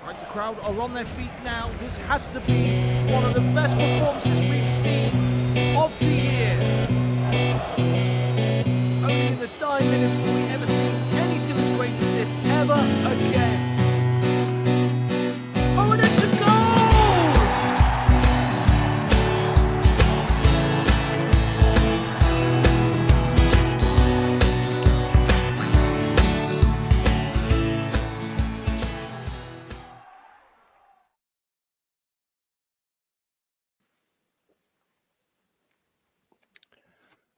Right, the crowd are on their feet now. This has to be one of the best performances we've seen of the year. Only in the dying minutes will we ever see anything as great as this ever again. Oh, and it's a goal!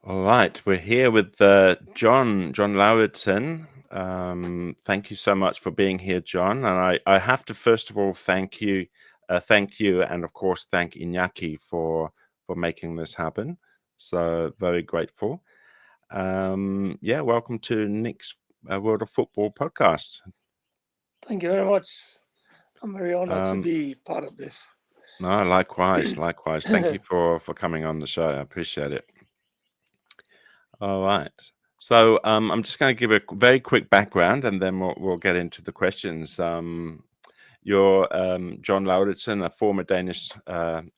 All right, we're here with John Lauridsen. Thank you so much for being here, John. And I have to first of all thank you, and of course thank Iñaki for making this happen. So very grateful. Welcome to Nick's World of Football podcast. Thank you very much. I'm very honored to be part of this. No, likewise. Thank you for coming on the show. I appreciate it. All right. So I'm just going to give a very quick background, and then we'll get into the questions. You're John Lauridsen, a former Danish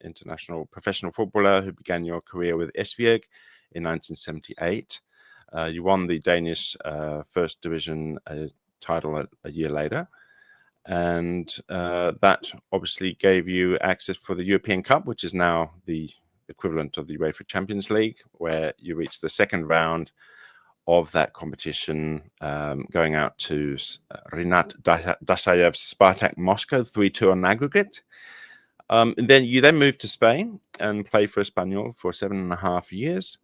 international professional footballer who began your career with Esbjerg in 1978. You won the Danish First Division title a year later, and that obviously gave you access for the European Cup, which is now the equivalent of the UEFA Champions League, where you reached the second round of that competition, going out to Rinat Dasayev's Spartak Moscow 3-2 on aggregate. And then you moved to Spain and played for Espanyol for 7.5 years.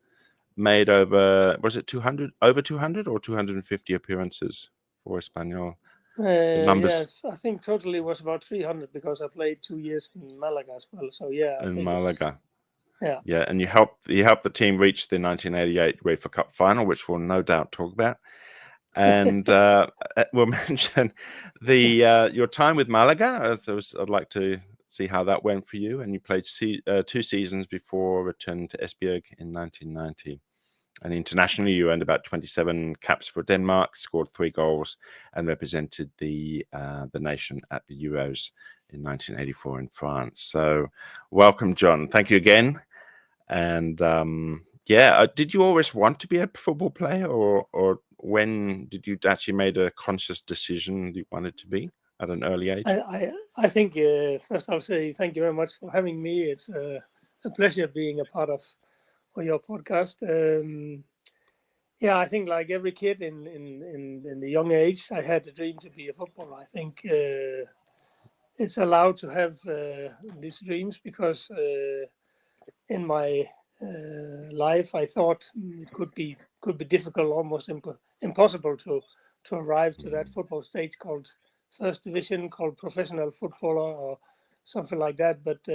Made over 200 or 250 appearances for Espanyol? Yes, I think totally was about 300 because I played 2 years in Malaga as well. So yeah, in Malaga. Yeah, and you helped the team reach the 1988 UEFA Cup final, which we'll no doubt talk about. And we'll mention your time with Malaga. I'd like to see how that went for you. And you played 2 seasons before returning to Esbjerg in 1990. And internationally, you earned about 27 caps for Denmark, scored 3 goals, and represented the nation at the Euros in 1984 in France. So, welcome, John. Thank you again. And did you always want to be a football player, or when did you actually made a conscious decision you wanted to be at an early age? I think first I'll say thank you very much for having me. It's a pleasure being a part of your podcast. I think like every kid in the young age, I had a dream to be a footballer. I think it's allowed to have these dreams because in my life I thought it could be difficult, almost impossible to arrive to that football stage called First Division, called professional footballer or something like that. But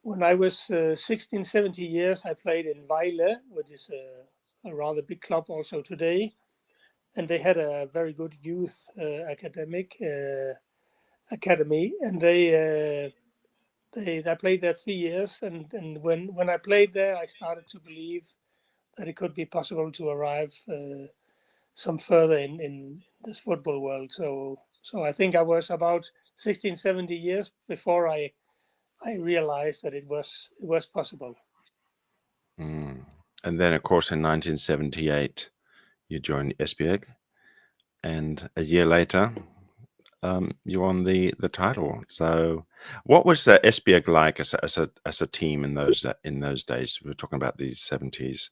when I was 16, 17 years, I played in Vejle, which is a rather big club also today. And they had a very good youth academy. And I played there 3 years. And when I played there, I started to believe that it could be possible to arrive some further in this football world. So I think I was about 16, 17 years before I realized that it was possible. And then, of course, in 1978, you joined Esbjerg, and a year later, you won the title. So, what was Esbjerg like as a team in those days? We were talking about these 70s.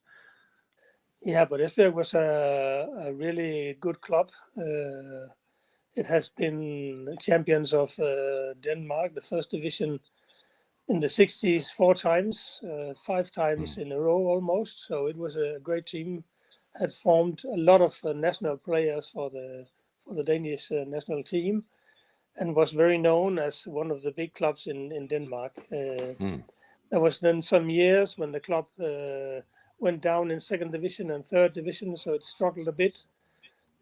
Yeah, but Esbjerg was a really good club. It has been champions of Denmark, the first division, in the 60s 4 times, 5 times in a row almost. So it was a great team. Had formed a lot of national players for the Danish national team, and was very known as one of the big clubs in Denmark. There was then some years when the club went down in 2nd division and 3rd division, so it struggled a bit.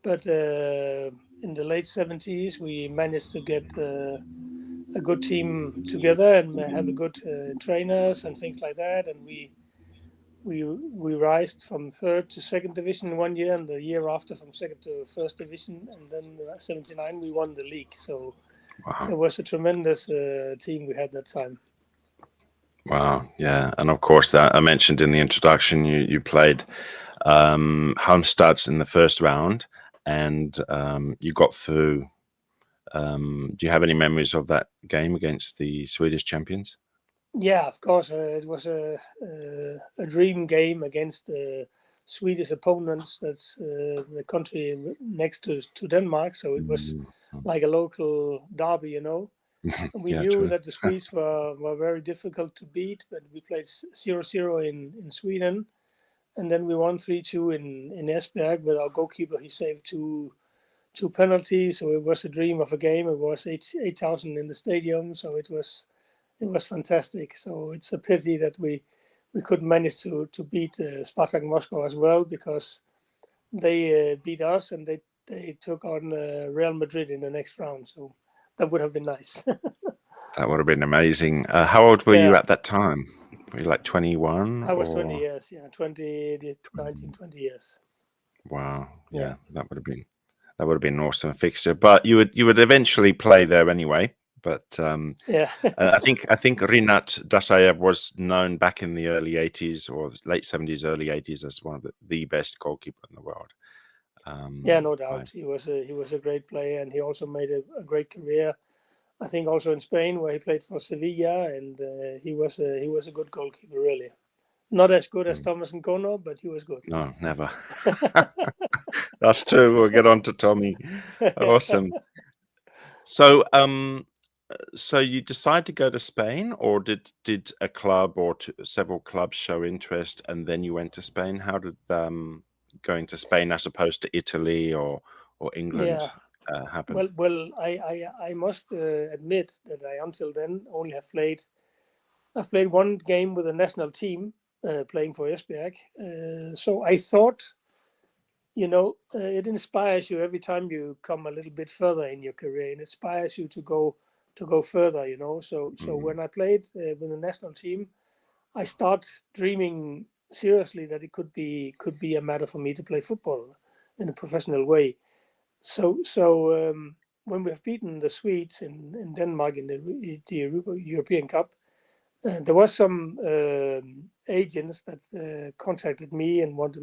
But in the late 70s, we managed to get a good team together and have a good trainers and things like that. And we rised from 3rd to 2nd division 1 year, and the year after from 2nd to 1st division. And then 79 we won the league. So Wow. It was a tremendous team we had that time. Wow. Yeah. And of course, I mentioned in the introduction, you played Halmstads in the first round, and you got through. Do you have any memories of that game against the Swedish champions? Yeah, of course. It was a dream game against Swedish opponents. That's the country next to Denmark. So it was like a local derby, you know. And we Yeah, knew true. that the Swedes were very difficult to beat, but we played 0-0 in Sweden. And then we won 3-2 in Esbjerg with our goalkeeper. He saved two penalties. So it was a dream of a game. It was 8,000 in the stadium. So it was fantastic. So it's a pity that we couldn't manage to beat Spartak Moscow as well, because they beat us and they took on Real Madrid in the next round. So that would have been nice. That would have been amazing. How old were you Yeah. at that time? Were you like 21 I was or 20 years. Yeah, 19, 20 years. Wow. Yeah. Yeah, that would have been an awesome fixture. But you would eventually play there anyway. But Yeah. I think Rinat Dasayev was known back in the early 80s or late 70s, early 80s as one of the best goalkeeper in the world. Yeah, no doubt. He was a great player, and he also made a great career. I think also in Spain, where he played for Sevilla, and he was a good goalkeeper, really. Not as good as Thomas Nkono, but he was good. No, never. That's true. We'll get on to Tommy. Awesome. So, so you decide to go to Spain, or did a club or several clubs show interest, and then you went to Spain? How did going to Spain as opposed to Italy or England Yeah. happen? Well, I must admit that I until then only have played. I've played one game with the national team, playing for Esbjerg. So I thought, you know, it inspires you every time you come a little bit further in your career. It inspires you to go further, you know. So when I played with the national team, I start dreaming seriously that it could be a matter for me to play football in a professional way. So when we've beaten the Swedes in Denmark in the European Cup, there was some agents that contacted me and wanted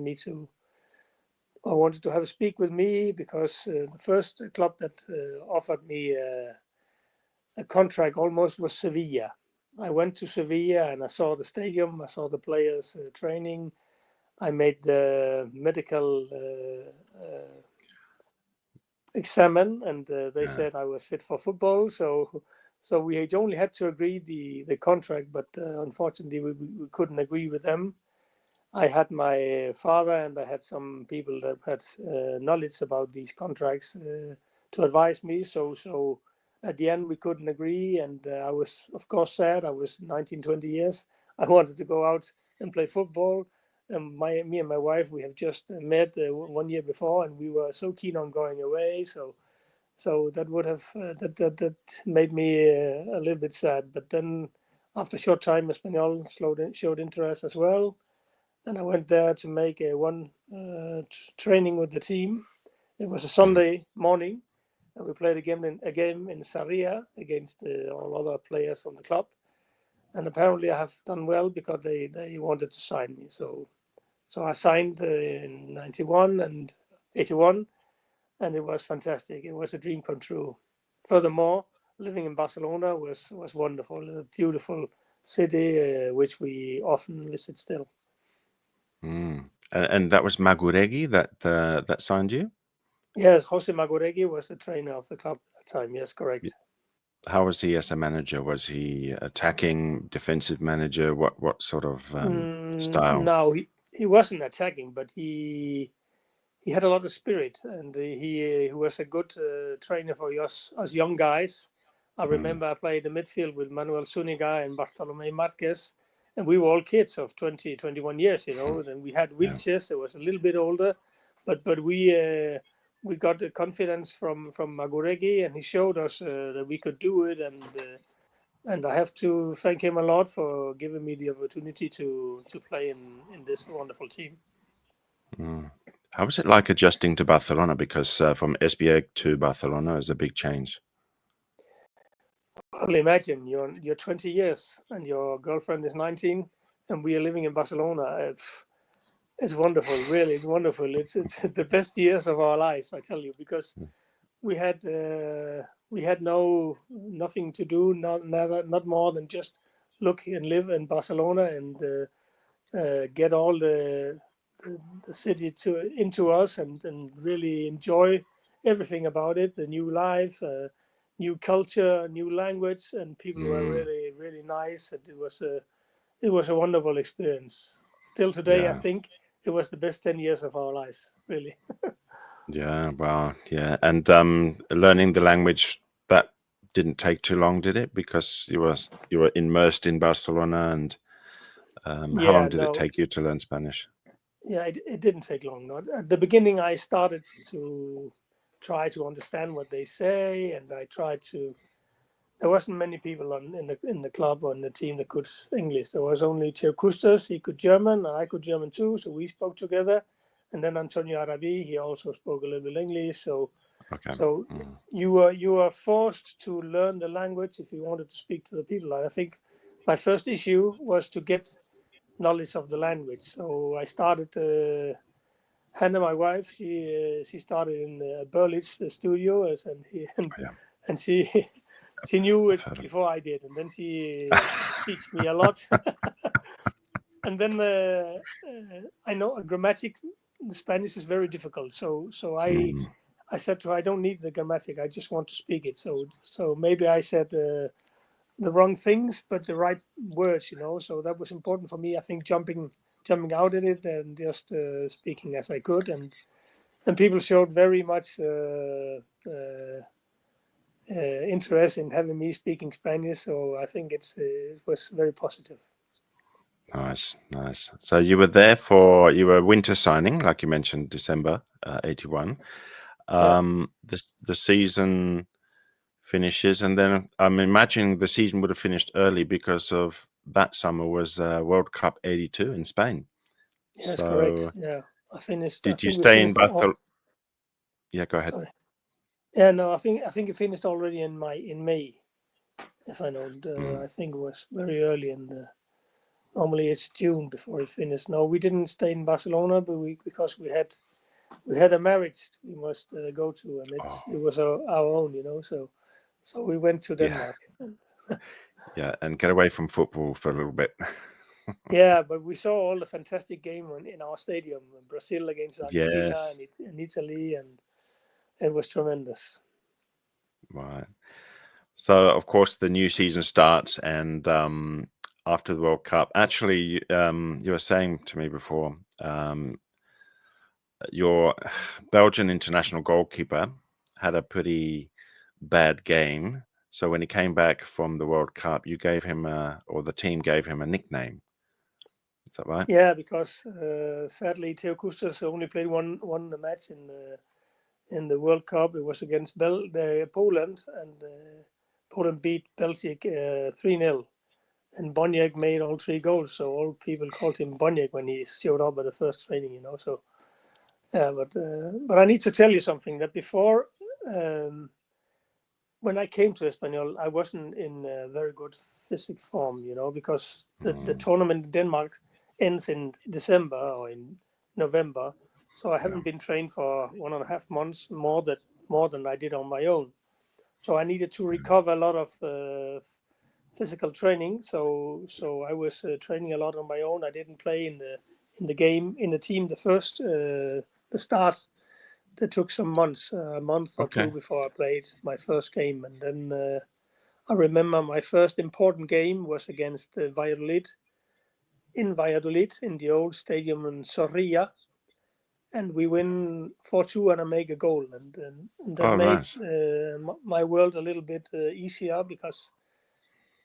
to have a speak with me, because the first club that offered me a contract almost was Sevilla. I went to Sevilla and I saw the stadium, I saw the players training. I made the medical examine, and they said I was fit for football. So we had only had to agree the contract, but unfortunately we couldn't agree with them. I had my father and I had some people that had knowledge about these contracts to advise me. So at the end we couldn't agree, and I was of course sad. I was 19, 20 years. I wanted to go out and play football. And me and my wife, we have just met 1 year before, and we were so keen on going away. So that would have that made me a little bit sad. But then after a short time, Espanyol showed interest as well, and I went there to make one training with the team. It was a Sunday morning, and we played a game in Sarria against all other players from the club. And apparently I have done well, because they wanted to sign me. So I signed in 91 and 81, and it was fantastic. It was a dream come true. Furthermore, living in Barcelona was wonderful. A beautiful city, which we often visit still. And that was Maguregi that signed you? Yes, Jose Maguregi was the trainer of the club at that time. Yes, correct. How was he as a manager? Was he attacking, defensive manager? What sort of style? No, he wasn't attacking, but he had a lot of spirit, and he was a good trainer for us young guys. I remember I played the midfield with Manuel Zuniga and Bartolome Marquez, and we were all kids of 20, 21 years, you know. And we had wheelchairs. It was a little bit older, but we got the confidence from Maguregi, and he showed us that we could do it. And I have to thank him a lot for giving me the opportunity to play in this wonderful team. How was it like adjusting to Barcelona? Because from Esbjerg to Barcelona is a big change. Well, imagine you're 20 years and your girlfriend is 19, and we are living in Barcelona. It's wonderful, really. It's wonderful. It's the best years of our lives, I tell you, because we had nothing to do, not more than just look and live in Barcelona and get all the city into us and really enjoy everything about it, the new life, new culture, new language, and people were really, really nice. And it was a wonderful experience. Still today, I Yeah. think it was the best 10 years of our lives, really. Yeah. Wow. Yeah. And learning the language, that didn't take too long, did it? Because you were immersed in Barcelona, and how Yeah, long did it no, take you to learn Spanish? yeah, it didn't take long. Not at the beginning, I started to try to understand what they say, and I tried to. There wasn't many people in the club or in the team that could English. There was only Theo Kustas, he could German, and I could German too, so we spoke together. And then Antonio Arabi, he also spoke a little bit English. So Okay. you were forced to learn the language if you wanted to speak to the people. And I think my first issue was to get knowledge of the language. So I started. Hannah, my wife, she started in Berlitz studio, Yeah. and she knew I've it heard of before I did, and then she teach me a lot. And then I know grammatic. Spanish is very difficult, so I said to her, I don't need the grammatic. I just want to speak it. So maybe I said the wrong things, but the right words, So that was important for me. I think jumping out in it and just speaking as I could, and people showed very much interest in having me speaking Spanish. So I think it was very positive. Nice, nice. So you were winter signing, like you mentioned, December 81. Yeah. The season finishes, and then I'm imagining the season would have finished early because of that summer was World Cup 82 in Spain. Yes, correct. So Yeah, I finished. I did you think we stay in finished. Barcelona? Yeah, go ahead. Sorry. Yeah, no, I think it finished already in May. If I know, I think it was very early, and normally it's June before it finished. No, we didn't stay in Barcelona, but because we had a marriage we must go to, and it was our own, So we went to Yeah, Denmark. yeah, and get away from football for a little bit. Yeah, but we saw all the fantastic game in our stadium, Brazil against Argentina Yes, and Italy, and it was tremendous. right. So of course the new season starts, and after the World Cup, actually, you were saying to me before, your Belgian international goalkeeper had a pretty bad game. So when he came back from the World Cup, you gave him or the team gave him a nickname. Is that right? Yeah, because sadly Theo Kustas only played one match in the World Cup. It was against Poland, and Poland beat Belgium 3-0. And Boniek made all 3 goals, so all people called him Boniek when he showed up at the first training. So yeah, but I need to tell you something that before. When I came to Espanyol, I wasn't in a very good physical form, because the tournament in Denmark ends in December or in November. So I haven't been trained for 1.5 months more than I did on my own. So I needed to recover a lot of physical training. So I was training a lot on my own. I didn't play in the game in the team the start. It took some months, a month or two Okay. before I played my first game. And then I remember my first important game was against Valladolid, in the old stadium in Zorrilla. And we win 4-2, and I make a goal. And that Oh, made nice. my world a little bit easier, because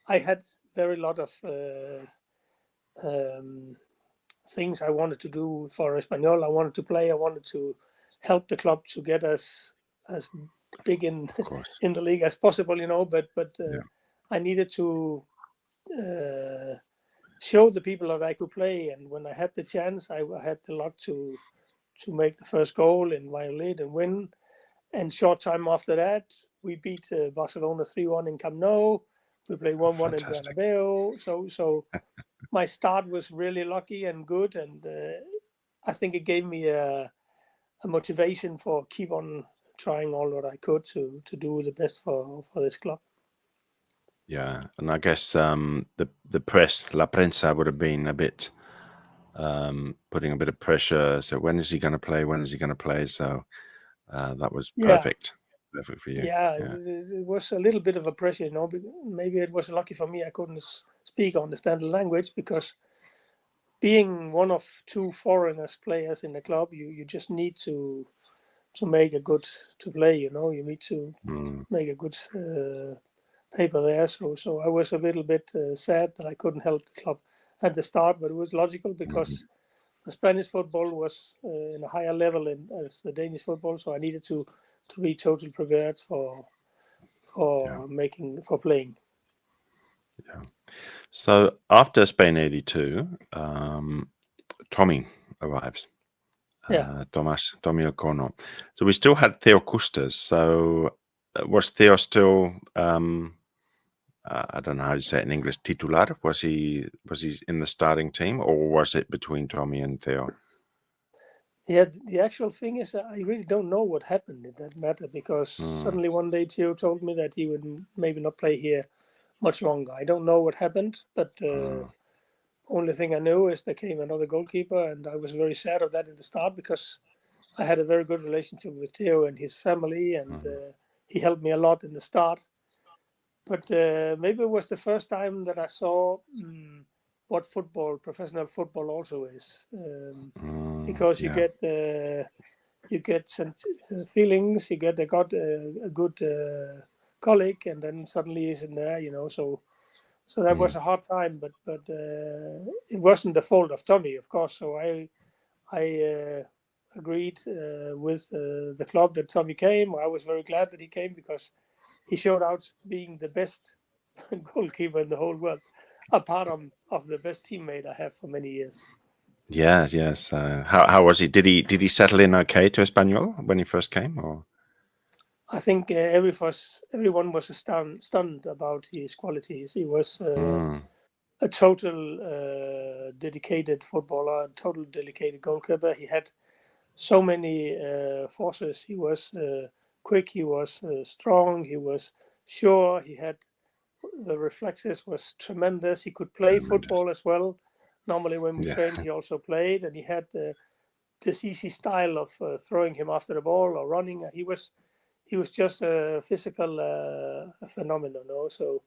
I had very lot of things I wanted to do for Espanyol. I wanted to play. I wanted to help the club to get as big in Of course. in the league as possible, But Yeah. I needed to show the people that I could play. And when I had the chance, I had the luck to make the first goal in Valladolid and win. And short time after that, we beat Barcelona 3-1 in Camp Nou. We played 1-1 in Fantastic. Bernabeu. So my start was really lucky and good, and I think it gave me a motivation for keep on trying all what I could to do the best for this club. Yeah, and I guess the press, La Prensa, would have been a bit putting a bit of pressure. So when is he going to play? When is he going to play? So that was perfect for you. Yeah, it was a little bit of a pressure, Maybe it was lucky for me I couldn't speak or understand the language, because being one of two foreigners players in the club, you just need to make a good to play. You need to make a good paper there. So I was a little bit sad that I couldn't help the club at the start, but it was logical because the Spanish football was in a higher level as the Danish football, so I needed to be totally prepared for playing. Yeah. So after Spain '82, Tommy arrives. Tommy O'Connor. So we still had Theo Custas. So was Theo still? I don't know how you say it in English. Titular? Was he in the starting team, or was it between Tommy and Theo? Yeah, the actual thing is, I really don't know what happened in that matter, because suddenly one day Theo told me that he would maybe not play here much longer. I don't know what happened, but only thing I know is there came another goalkeeper, and I was very sad of that in the start, because I had a very good relationship with Theo and his family, and he helped me a lot in the start. But maybe it was the first time that I saw what professional football also is, because you get some feelings, you get a good colleague, and then suddenly he's in there, So that was a hard time, but it wasn't the fault of Tommy, of course. So I agreed with the club that Tommy came. I was very glad that he came, because he showed out being the best goalkeeper in the whole world, apart of the best teammate I have for many years. Yeah, yes. How was he? Did he settle in okay to Espanyol when he first came? Or I think everyone was stunned about his qualities. He was a total dedicated footballer, a total dedicated goalkeeper. He had so many forces. He was quick. He was strong. He was sure. He had the reflexes was tremendous. He could play football as well. Normally, when we trained, he also played, and he had this easy style of throwing him after the ball or running. He was just a physical phenomenon. So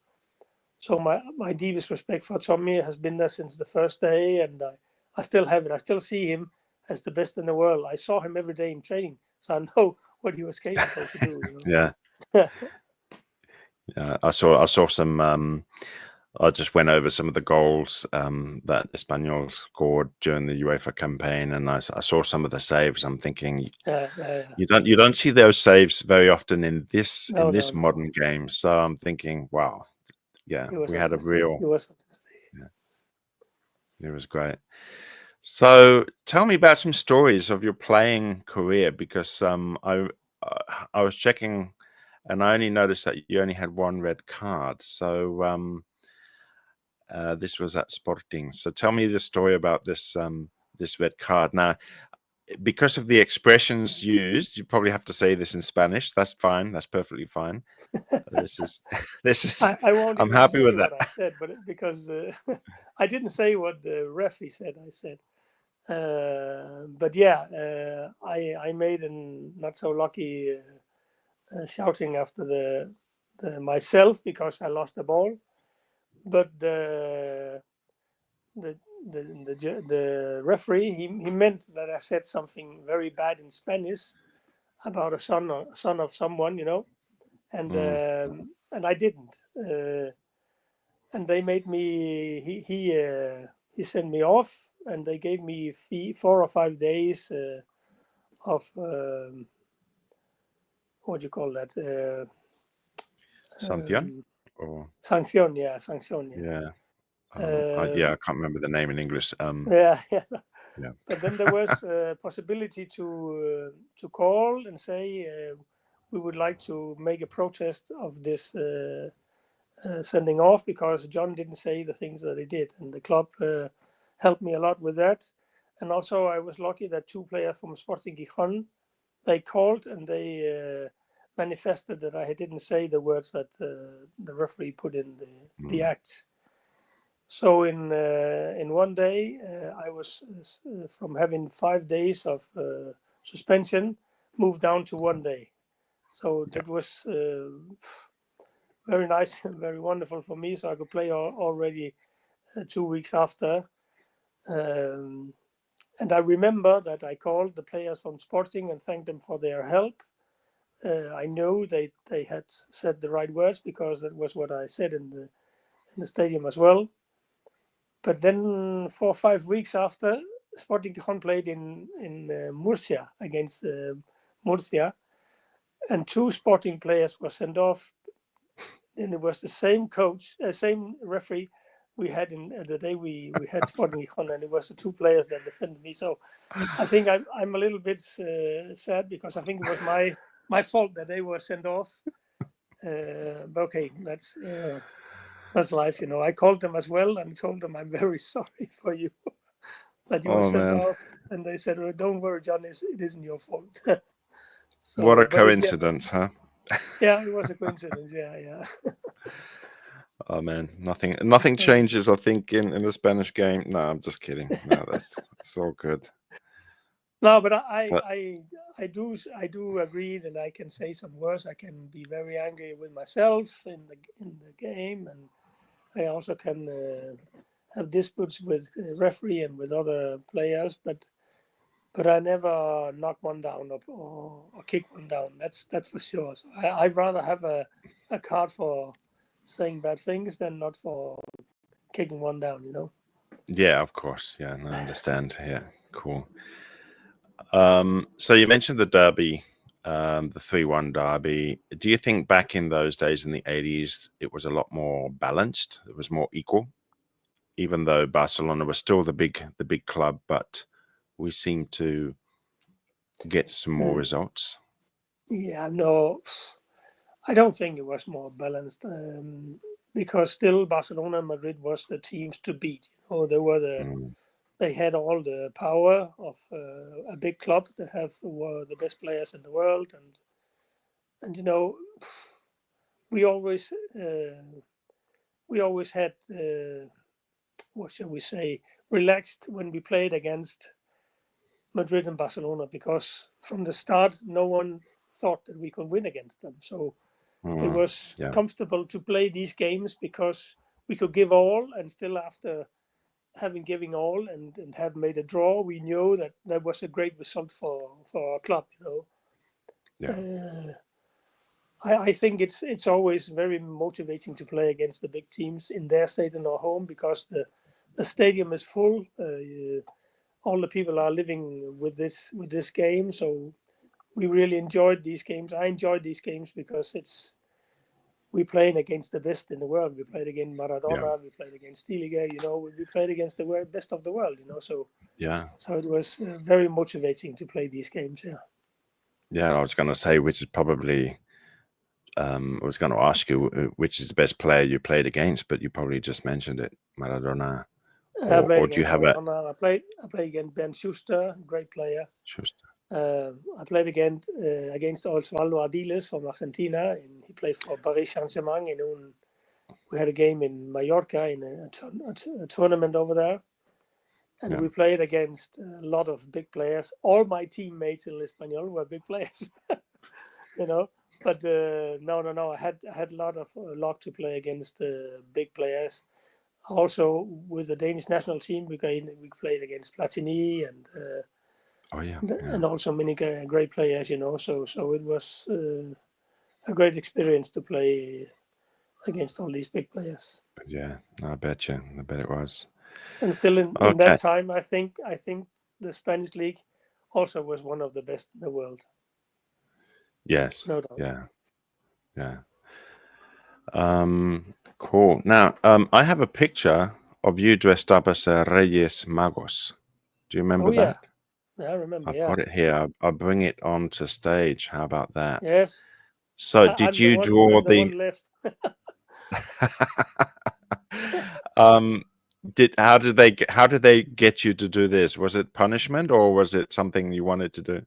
my deepest respect for Tommy has been there since the first day, and I still have it. I still see him as the best in the world. I saw him every day in training, so I know what he was capable to do. Yeah. Yeah, I saw some. I just went over some of the goals that Espanyol scored during the UEFA campaign, and I saw some of the saves. I'm thinking, you don't see those saves very often in this modern game. So I'm thinking, wow, yeah, we had a real. He was fantastic. Yeah, it was great. So tell me about some stories of your playing career, because I was checking, and I only noticed that you only had one red card. So this was at Sporting. So tell me the story about this red card. Now, because of the expressions used, you probably have to say this in Spanish. That's fine. That's perfectly fine. This is. I won't I'm even happy say with that. what I said, but because I didn't say what the referee said. I said, but yeah, I made a not so lucky shouting after the myself, because I lost the ball, but the referee he meant that I said something very bad in Spanish about a son of someone, and I didn't, and they made me he sent me off, and they gave me 4 or 5 days of what do you call that? Santion? Or Sanction, yeah. yeah. I can't remember the name in English. Yeah. Yeah. But then there was a possibility to call and say we would like to make a protest of this sending off because John didn't say the things that he did, and the club helped me a lot with that. And also, I was lucky that 2 players from Sporting Gijon, they called and they manifested that I didn't say the words that the referee put in the act. So in one day, I was from having 5 days of suspension moved down to 1 day. So that was very nice, very wonderful for me. So I could play already 2 weeks after. And I remember that I called the players from Sporting and thanked them for their help. I know they had said the right words because that was what I said in the stadium as well. But then 4 or 5 weeks after, Sporting Gijon played in Murcia against Murcia, and 2 Sporting players were sent off. And it was the same coach, same referee we had in the day we had Sporting Gijon, and it was the 2 players that defended me. So I think I'm a little bit sad because I think it was my fault that they were sent off. But okay, that's life, I called them as well and told them I'm very sorry for you that you were sent off, and they said, well, "Don't worry, John, it isn't your fault." So, what a coincidence, huh? Yeah, it was a coincidence. Yeah. Oh man, nothing changes. I think in the Spanish game. No, I'm just kidding. No, that's all good. No, but I do agree that I can say some words. I can be very angry with myself in the game, and I also can have disputes with the referee and with other players. But I never knock one down or kick one down. That's for sure. So I'd rather have a card for saying bad things than not for kicking one down. Yeah, of course. Yeah, I understand. Yeah, cool. So you mentioned the derby, the 3-1 derby. Do you think back in those days in the 80s, it was a lot more balanced? It was more equal, even though Barcelona was still the big club, but we seemed to get some more results. Yeah, no, I don't think it was more balanced because still Barcelona and Madrid was the teams to beat. They had all the power of a big club. They were the best players in the world, and we always had what shall we say, relaxed when we played against Madrid and Barcelona, because from the start no one thought that we could win against them. So it was comfortable to play these games because we could give all, and still after having given all and have made a draw, we knew that was a great result for our club. I think it's always very motivating to play against the big teams in their stadium or home, because the stadium is full. All the people are living with this game, so we really enjoyed these games. I enjoyed these games because we playing against the best in the world. We played against Maradona. We played against Stiliger. We played against the best of the world. So it was very motivating to play these games. Yeah, I was going to say, which is probably. I was going to ask you which is the best player you played against, but you probably just mentioned it, Maradona. Or do you have Maradona. I played against Ben Schuster, great player. Schuster. I played against Osvaldo Ardiles from Argentina, and he played for Paris Saint-Germain. We had a game in Mallorca in a tournament over there, and we played against a lot of big players. All my teammates in Espanyol were big players, But no. I had a lot of luck to play against big players. Also, with the Danish national team, we played against Platini and also many great players. So it was a great experience to play against all these big players. Yeah, I bet it was. And still in that time, I think the Spanish league also was one of the best in the world. Yes. No doubt. Yeah. Cool. Now, I have a picture of you dressed up as Reyes Magos. Do you remember that? Yeah, I remember. I've got it here. I'll bring it onto stage. How about that? Yes. So, did you draw the one left? How did they get you to do this? Was it punishment or was it something you wanted to do?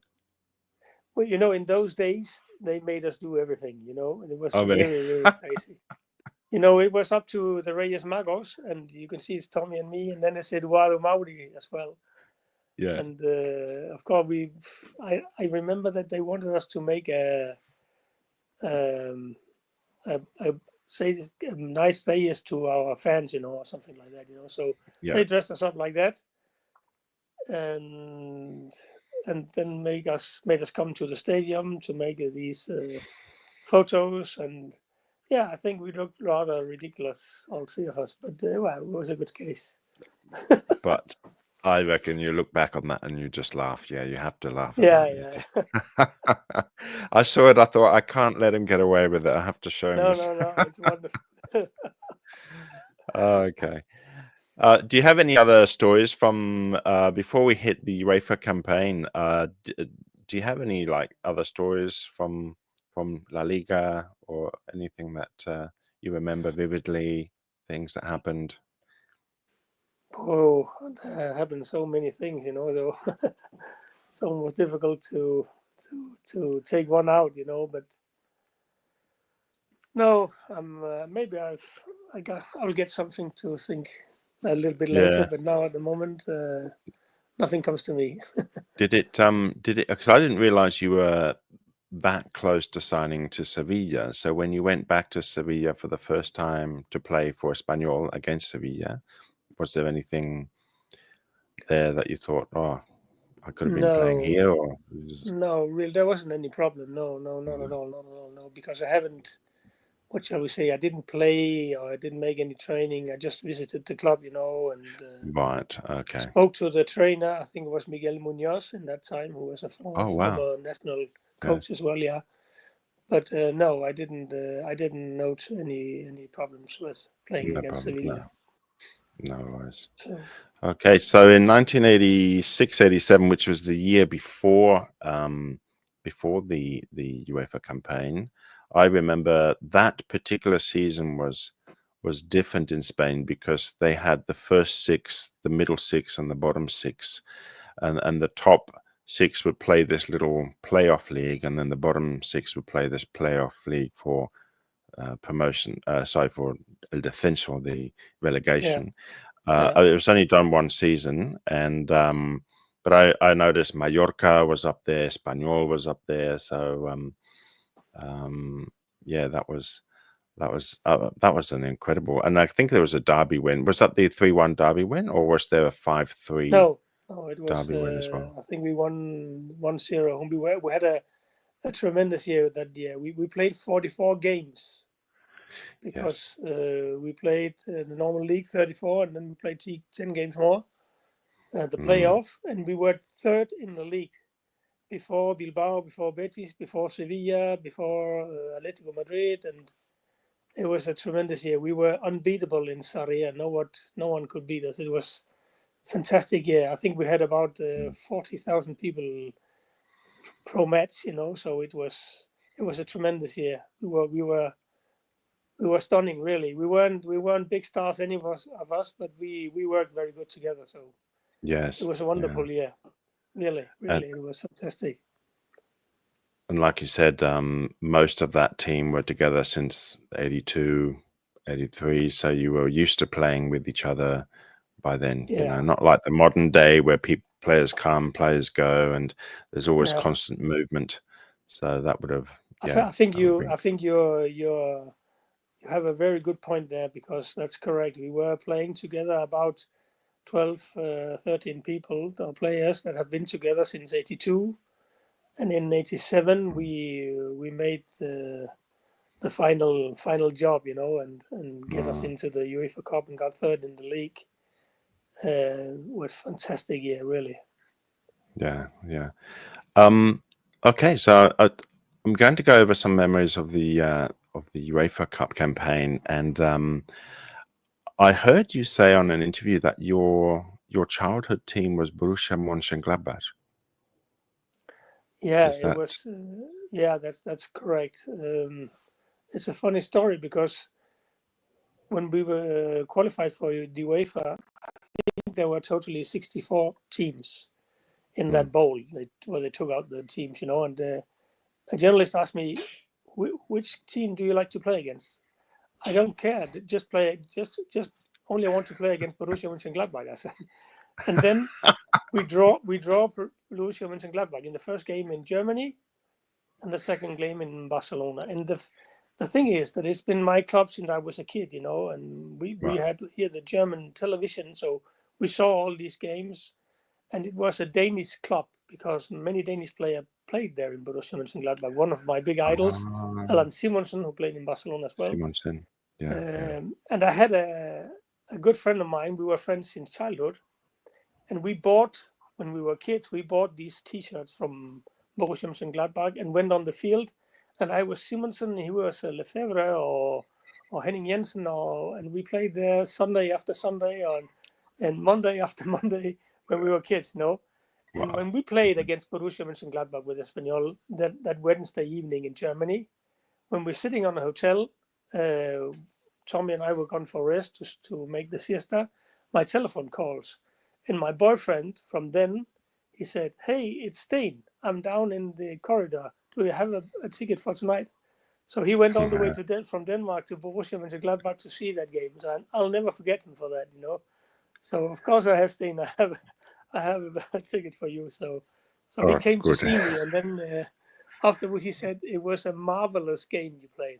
Well, you know, in those days they made us do everything. You know, and it was Oh, really? very crazy. You know, it was up to the Reyes Magos, and you can see it's Tommy and me, and then it's Eduardo Mauri as well. Yeah. And of course, I remember that they wanted us to make a say a nice Reyes to our fans, you know, or something like that, you know. So Yeah. they dressed us up like that, and then made us come to the stadium to make these photos. And yeah, I think we looked rather ridiculous, all three of us, but well, it was a good case. But I reckon you look back on that and you just laugh. Yeah, you have to laugh at Yeah, that. yeah. I saw it. I thought, I can't let him get away with it. I have to show him No, this. no, it's wonderful. Okay. Do you have any other stories from before we hit the UEFA campaign? Do you have any like other stories from La Liga or anything that you remember vividly? Things that happened. Oh, there happened so many things, you know, though. It's almost difficult to take one out, you know. But no, maybe I'll get something to think a little bit later. Yeah. But now at the moment, nothing comes to me. Did it? Because I didn't realize you were that close to signing to Sevilla. So when you went back to Sevilla for the first time to play for Espanyol against Sevilla, was there anything there that you thought, oh, I could have been playing No, here, or no, really, there wasn't any problem. No, no, not at all, not at all. No, because I haven't. What shall we say? I didn't play or I didn't make any training. I just visited the club, you know, and right? Okay. spoke to the trainer. I think it was Miguel Munoz in that time, who was a Oh, wow. former national coach as well. Yeah, but no, I didn't. I didn't note any problems with playing No against problem. Sevilla. No worries. So Okay, so in 1986-87, which was the year before before the UEFA campaign, I remember that particular season was different in Spain because they had the first six, the middle six, and the bottom six, and the top six would play this little playoff league, and then the bottom six would play this playoff league for promotion. Sorry, for el descenso, the relegation. yeah, It was only done one season, and but I noticed Mallorca was up there, Espanyol was up there, so yeah, that was an incredible. And I think there was a derby win. Was that the 3-1 derby win, or was there a 5-3 no, it was. derby win as well? I think we won 1-0. We had a tremendous year that year. We played 44 games. Yes. Because we played the normal league 34, and then we played 10 games more, the playoff, and we were third in the league before Bilbao, before Betis, before Sevilla, before Atletico Madrid, and it was a tremendous year. We were unbeatable in Sarria. No one could beat us. It was a fantastic year. I think we had about 40,000 people pro match, you know, so it was a tremendous year. We were stunning, really. We weren't big stars, any of us, but we worked very good together. So Yes. it was a wonderful year. Really, And, it was fantastic. and like you said, most of that team were together since 82, 83. So you were used to playing with each other by then. You know, Yeah, not like the modern day where players come, players go, and there's always yeah. constant movement. So that would have, I think that would have been. you have a very good point there, because that's correct. We were playing together about 12, 13 people or players that have been together since 82, and in 87 we made the final job, you know, and get us into the UEFA Cup and got third in the league. Was fantastic year, really. Yeah, yeah. Okay, so I'm going to go over some memories of the UEFA Cup campaign, and I heard you say on an interview that your childhood team was Borussia Möenchengladbach. Yeah, Is it that was. Yeah, that's correct. It's a funny story because when we were qualified for the UEFA, I think there were totally 64 teams in that bowl where they took out the teams, you know. And a journalist asked me, which team do you like to play against? I don't care. Just play. Just only want to play against Borussia Möenchengladbach, I said. And then we draw Borussia Möenchengladbach in the first game in Germany, and the second game in Barcelona. And the thing is that it's been my club since I was a kid, you know. And we had here the German television, so we saw all these games. And it was a Danish club because many Danish players played there in Borussia Möenchengladbach. One of my big idols, Allan Simonsen, who played in Barcelona as well. Simonsen. Yeah. And I had a good friend of mine. We were friends since childhood. And we bought, when we were kids, we bought these T-shirts from Borussia Möenchengladbach and went on the field. And I was Simonsen, he was Lefebvre or Henning Jensen, and we played there Sunday after Sunday and Monday after Monday when we were kids, you know. And when we played against Borussia Möenchengladbach with Espanyol that Wednesday evening in Germany, when we're sitting on a hotel, Tommy and I were gone for rest to make the siesta, my telephone calls. And my boyfriend from then, he said, "Hey, it's Steen. I'm down in the corridor. Do you have a ticket for tonight?" So he went all the way from Denmark to Borussia Möenchengladbach to see that game. So I'll never forget him for that, you know. So of course I have Steen. I have a ticket for you. So he came to see me, and then afterwards he said it was a marvelous game you played.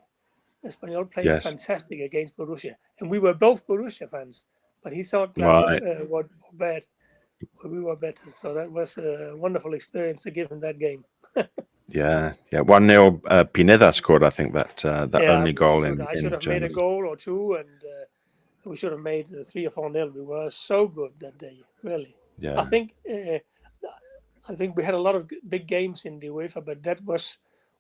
Espanyol played fantastic against Borussia, and we were both Borussia fans. But he thought Gladbach were bad. We were better. So that was a wonderful experience to give him that game. Yeah. 1-0. Pineda scored, I think, that only goal in I should have Germany. made a goal or two, and we should have made 3 or 4-0. We were so good that day, really. Yeah. I think we had a lot of big games in the UEFA, but that was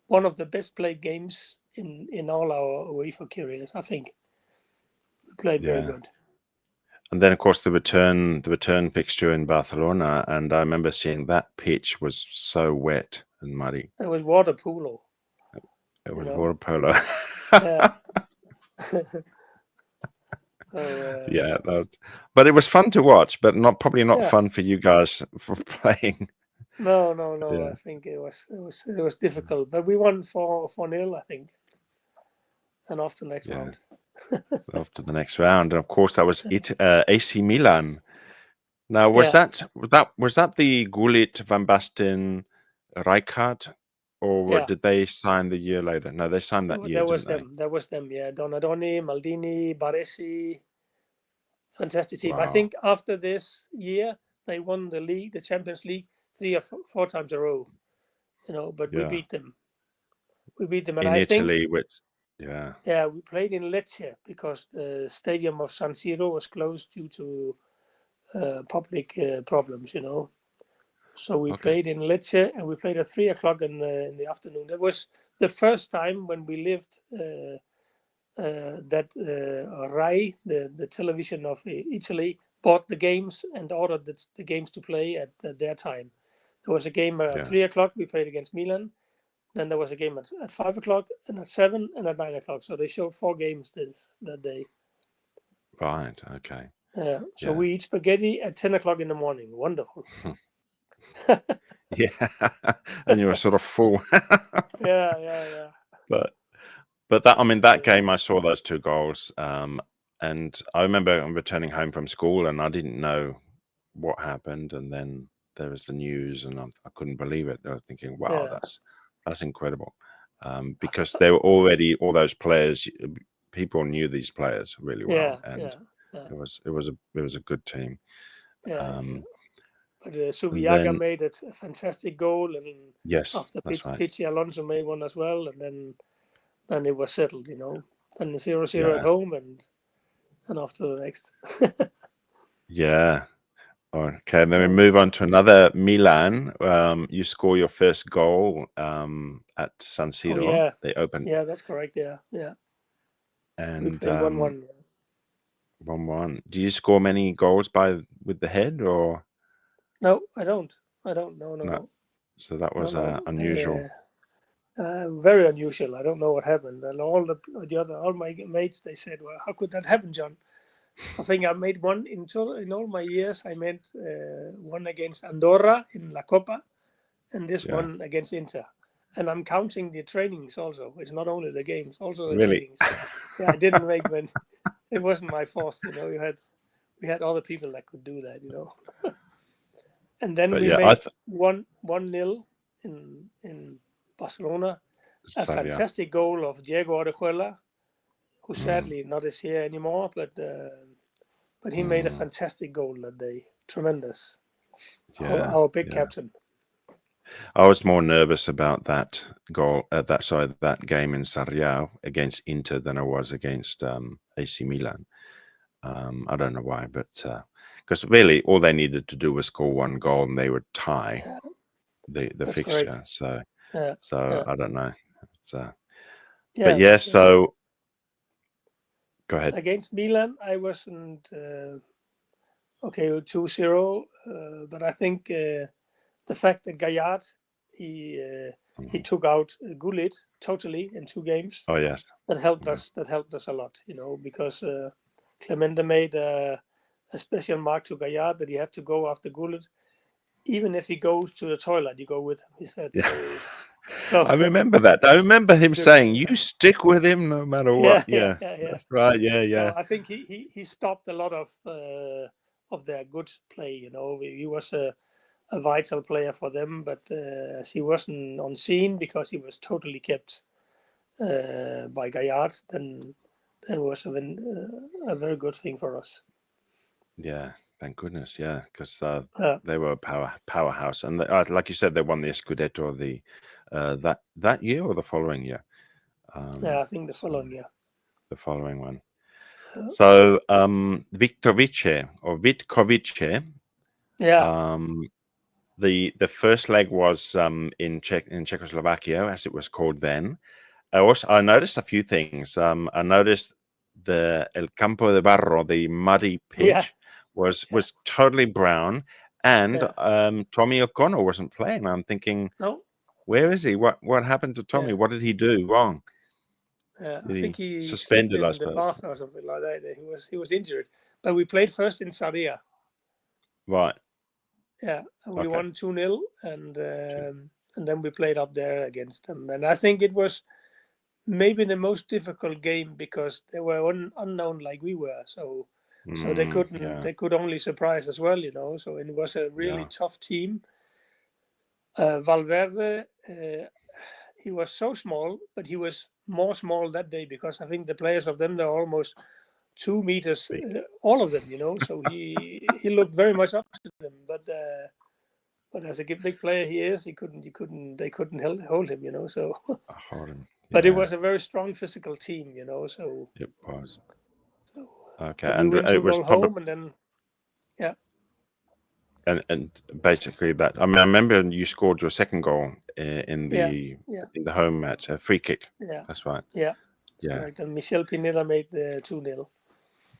one of the best played games in all our UEFA careers. I think we played very good. And then, of course, the return fixture in Barcelona, and I remember seeing that pitch was so wet and muddy. It was water polo. It was water polo. Yeah. But it was fun to watch, but probably not fun for you guys for playing. No. I think it was difficult, but we won 4-0, I think, and off to the next round. After the next round, and of course that was AC Milan. Now, was that the Gullit, Van Basten, Rijkaard, or did they sign the year later? No, they signed that year. That was them. Yeah, Donadoni, Maldini, Baresi. Fantastic team. Wow. I think after this year they won the league, the Champions League, 3 or 4 times a row. You know, but we beat them. And in Italy, which. Yeah, we played in Lecce because the stadium of San Siro was closed due to public problems, you know. So we played in Lecce, and we played at 3 o'clock in the afternoon. That was the first time when we lived that Rai, the television of Italy, bought the games and ordered the games to play at their time. There was a game at 3 o'clock. We played against Milan. Then there was a game at 5 o'clock, and at 7, and at 9 o'clock. So they showed 4 games that day. Right. Okay. So we eat spaghetti at 10 o'clock in the morning. Wonderful. And you were sort of full. Yeah. But that game, I saw those 2 goals, and I remember returning home from school, and I didn't know what happened, and then there was the news, and I couldn't believe it. I was thinking, wow, that's incredible, because they were already, all those players, people knew these players really well, it was a good team. But Subiaga made a fantastic goal, and after Pichi Alonso made one as well, and then it was settled, you know. Then 0-0 at home, and after the next. Okay, then we move on to another Milan. You score your first goal at San Siro. They opened. Yeah, that's correct. Yeah. And we played 1-1. 1-1. Do you score many goals with the head, or? No, I don't. No. So that was unusual. Very unusual. I don't know what happened. And all my mates, they said, "Well, how could that happen, John?" I think I made one in all my years. I made one against Andorra in La Copa, and this one against Inter. And I'm counting the trainings also. It's not only the games, also the trainings. Yeah, I didn't make when it wasn't my fault. You know, we had other people that could do that. You know, and then we made 1-0 in Barcelona. A fantastic goal of Diego Orejuela, who sadly not is here anymore, but he made a fantastic goal that day. Tremendous. Our big captain. I was more nervous about that goal, that game in Sarriá against Inter than I was against AC Milan. I don't know why, but because really all they needed to do was score one goal and they would tie the fixture. Correct. So I don't know. But so go ahead. Against Milan, I wasn't okay with 2-0, but I think the fact that Gaillard he took out Gullit totally in 2 games. Oh yes, that helped us. That helped us a lot, you know, because Clemente made a special mark to Gaillard that he had to go after Gullit. Even if he goes to the toilet, you go with him. He said. So, I remember that. I remember him saying, "You stick with him no matter what." Yeah. That's right. Yeah. So I think he stopped a lot of their good play. You know, he was a vital player for them, but as he wasn't on scene because he was totally kept by Gaillard, then it was a very good thing for us. Yeah. Thank goodness, because they were a powerhouse, and like you said, they won the Scudetto that year or the following year. I think the following year. The following one. So Vitkovice. The first leg was in Czechoslovakia, as it was called then. I noticed a few things. I noticed the El Campo de Barro, the muddy pitch. Was totally brown, and Tommy O'Connor wasn't playing. I'm thinking, no, where is he? What happened to Tommy? What did he do wrong? I think he suspended in the bath or something like that. He was injured, but we played first in Sarriá. Right. Yeah, and we won 2-0, and then we played up there against them. And I think it was maybe the most difficult game because they were unknown like we were. So they couldn't. They could only surprise as well, you know. So it was a really tough team. Valverde, he was so small, but he was more small that day because I think the players of them, they're almost 2 meters, all of them, you know. So he looked very much up to them, but as a big player he is, they couldn't hold him, you know. So, but it was a very strong physical team, you know. So it was. So, okay, and it was home, and then and basically that. I mean, I remember you scored your second goal in the home match, a free kick. Yeah, that's right. Yeah, correct. And Michel Pineda made the 2-0.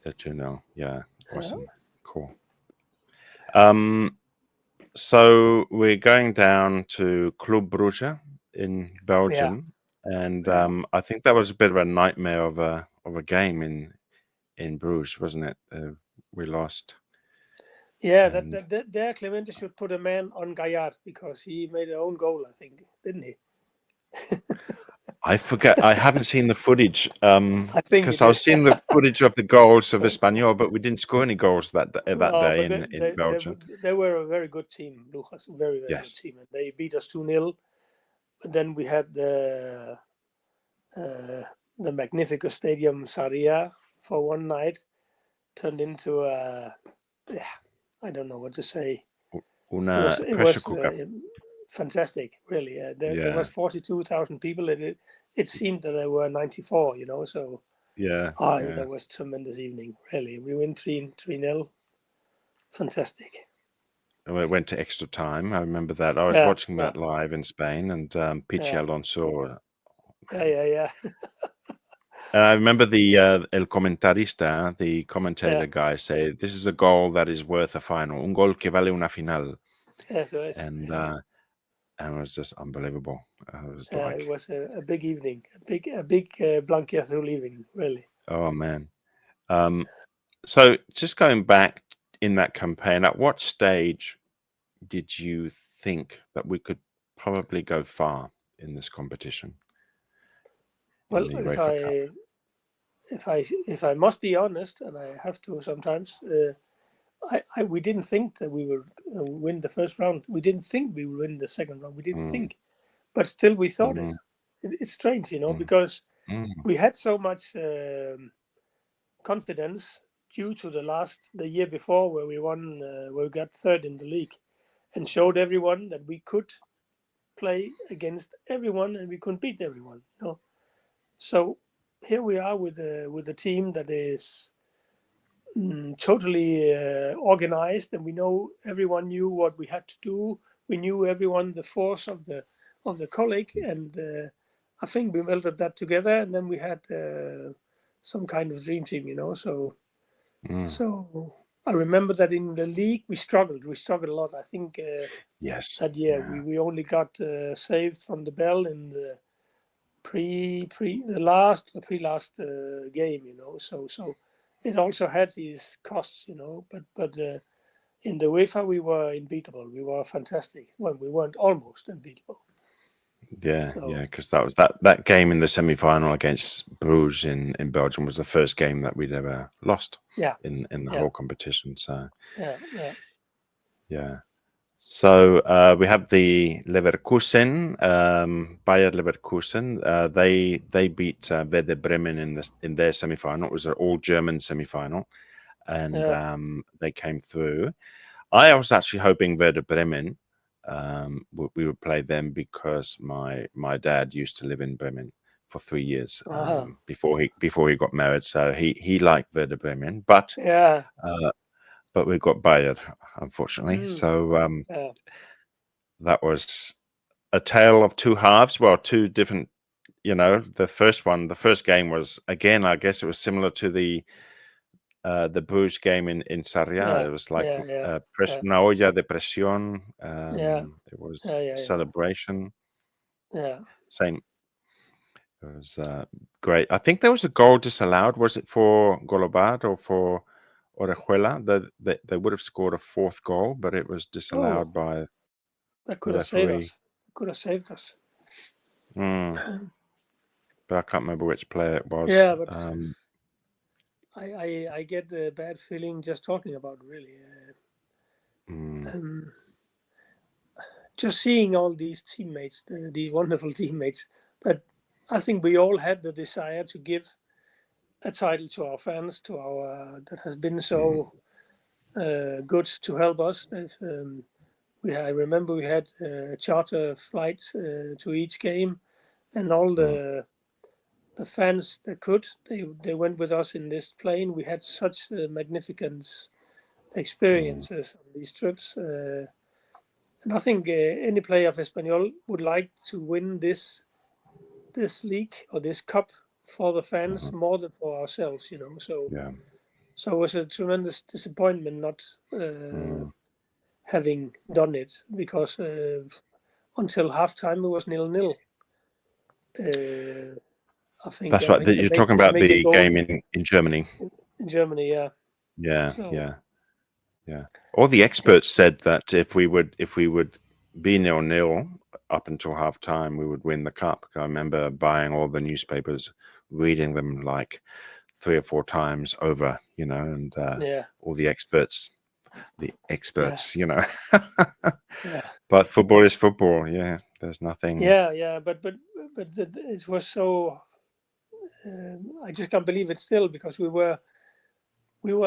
The 2-0. Yeah, awesome, cool. So we're going down to Club Brugge in Belgium, and I think that was a bit of a nightmare of a game in Bruges, wasn't it? We lost. Yeah, there Clemente should put a man on Gaillard because he made his own goal, I think, didn't he? I forget. I haven't seen the footage because I was seeing the footage of the goals of Espanyol, but we didn't score any goals that day in Belgium. They were a very good team, Lucas, very good team, and they beat us 2-0. But then we had the Magnifico Stadium Sarriá for one night turned into I don't know what to say. It was fantastic, really. There was 42,000 people. It seemed that there were 94, you know. So that was a tremendous evening, really. We win 3-0. Fantastic. We went to extra time. I remember that. I was watching that live in Spain, and Pichi Alonso. Yeah. And I remember the el comentarista, the commentator guy, say, "This is a goal that is worth a final. Un gol que vale una final." Eso es. And and it was just unbelievable. It was It was a big evening, a big Blanc Azul evening, really. oh man. So just going back in that campaign, at what stage did you think that we could probably go far in this competition? Well, In the UEFA Cup? if I must be honest, and I have to sometimes, we didn't think that we would win the first round. We didn't think we would win the second round. We didn't think, but still we thought it. It's strange, because we had so much confidence due to the year before where we won, where we got third in the league, and showed everyone that we could play against everyone and we could beat everyone. So here we are with a team that is totally organized, and we know everyone knew what we had to do. We knew everyone the force of the colleague, and I think we welded that together, and then we had some kind of dream team, So I remember that in the league we struggled. We struggled a lot. I think Yes. that year we only got saved from the bell in the pre-last game, So it also had these costs, But in the UEFA we were unbeatable. We were fantastic. Well, we weren't almost unbeatable. Yeah, because that was that game in the semi-final against Bruges in Belgium was the first game that we'd ever lost. In the whole competition. So yeah. So we have the Leverkusen, Bayer Leverkusen. They beat Werder Bremen in their semi-final. It was an all-German semi-final, and they came through. I was actually hoping Werder Bremen we would play them because my dad used to live in Bremen for 3 years before he got married. So he liked Werder Bremen, but we got Bayer, unfortunately. So that was a tale of two halves. Well, two different. The first game was, again, I guess it was similar to the Bruges game in Sarriá. It was like una olla de presión. It was celebration. Same. It was great. I think there was a goal disallowed. Was it for Golobad or for Orejuela? They would have scored a fourth goal, but it was disallowed by that could have saved us. Could have saved us. But I can't remember which player it was. Yeah, but I get a bad feeling just talking about it, really. Just seeing all these teammates, these wonderful teammates, but I think we all had the desire to give a title to our fans, that has been so good to help us. I remember we had charter flights to each game, and all the fans that could, they went with us in this plane. We had such magnificent experiences on these trips. And I think any player of Espanyol would like to win this league or this cup for the fans more than for ourselves, So it was a tremendous disappointment not having done it, because until halftime it was 0-0. I think that's right. You're talking about the game in Germany. In Germany, yeah. Yeah. All the experts said that if we would be 0-0 up until half time, we would win the cup. I remember buying all the newspapers, reading them like 3 or 4 times over, and all the experts, But football is football. Yeah, there's nothing. Yeah, but it was so. I just can't believe it still, because we were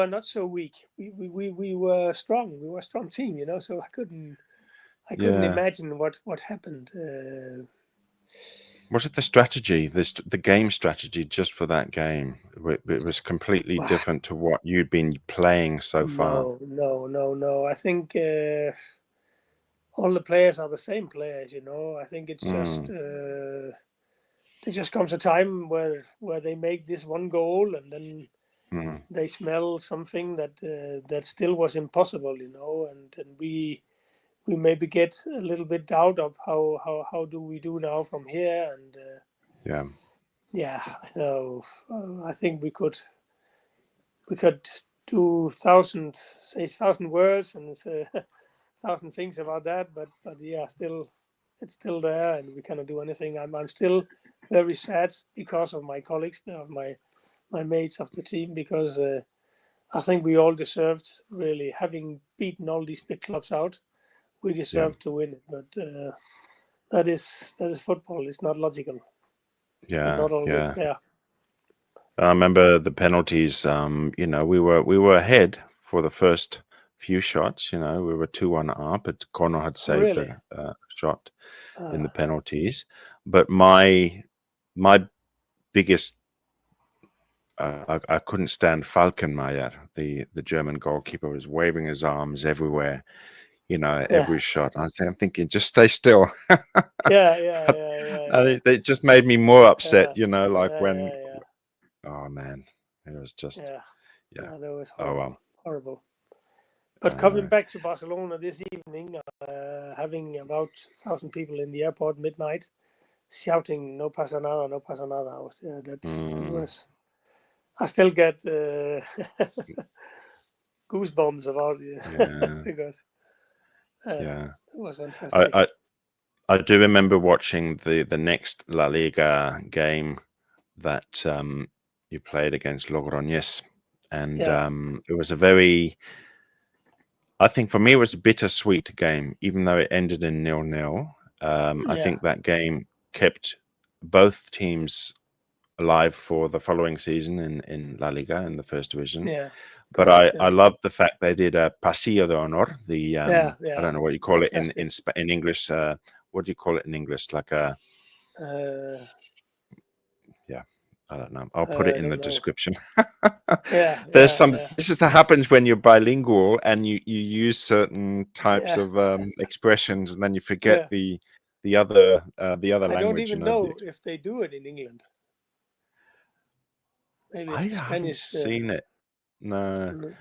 not so weak. We were strong. We were a strong team, So I couldn't imagine what happened. Was it the strategy, the game strategy, just for that game? It was completely different to what you'd been playing so far. No. I think all the players are the same players, I think it's just there just comes a time where they make this one goal, and then they smell something that still was impossible, and we we maybe get a little bit doubt of how do we do now from here, and I think we could do 1,000 words and say 1,000 things about that, but still it's still there, and we cannot do anything. I'm still very sad because of my colleagues, of my mates of the team, because I think we all deserved, really, having beaten all these big clubs out, we deserved to win it. But that is football. It's not logical. Not always fair. I remember the penalties. We were ahead for the first few shots. We were 2-1 up, but Connor had saved a shot in the penalties. But my biggest, I couldn't stand Falkenmeyer, the German goalkeeper, was waving his arms everywhere. Every shot. I'm thinking, just stay still. It just made me more upset. When. Oh man, it was just that was horrible. Oh well. Horrible. But coming back to Barcelona this evening, having about 1,000 people in the airport midnight, shouting "No pasa nada, no pasa nada." I still get goosebumps about it because it was fantastic. I do remember watching the next La Liga game that you played against Logroñés, and it was a very, I think for me it was a bittersweet game, even though it ended in 0-0. I think that game kept both teams alive for the following season in La Liga, in the First Division. But I loved the fact they did a Pasillo de Honor. I don't know what you call it in English. What do you call it in English? Like a I don't know. I'll put it in the description. There's some. This is what happens when you're bilingual and you use certain types of expressions, and then you forget the other language. I don't even know if they do it in England. Maybe it's I Spanish. haven't seen it. No.